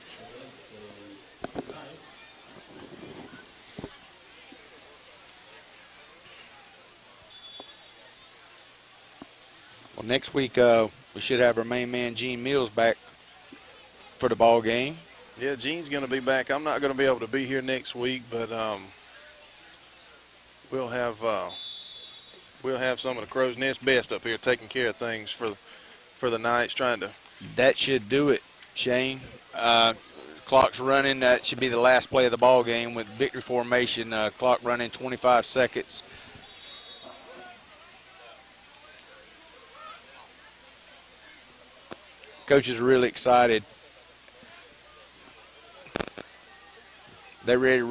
well, next week we should have our main man Gene Mills back for the ball game. Yeah, Gene's going to be back. I'm not going to be able to be here next week, but we'll have some of the Crow's Nest best up here taking care of things for the Knights, trying to. That should do it, Shane. Clock's running. That should be the last play of the ball game with victory formation. Clock running 25 seconds. Coaches are really excited. They're ready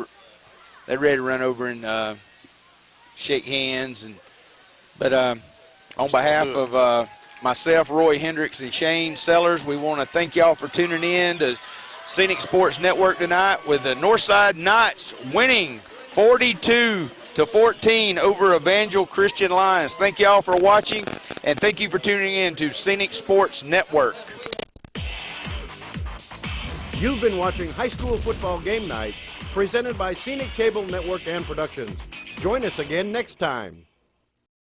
to run over and shake hands. But on behalf of myself, Roy Hendricks, and Shane Sellers, we want to thank y'all for tuning in to Scenic Sports Network tonight with the Northside Knights winning 42-14 over Evangel Christian Lions. Thank y'all for watching, and thank you for tuning in to Scenic Sports Network. You've been watching High School Football Game Night, presented by Scenic Cable Network and Productions. Join us again next time.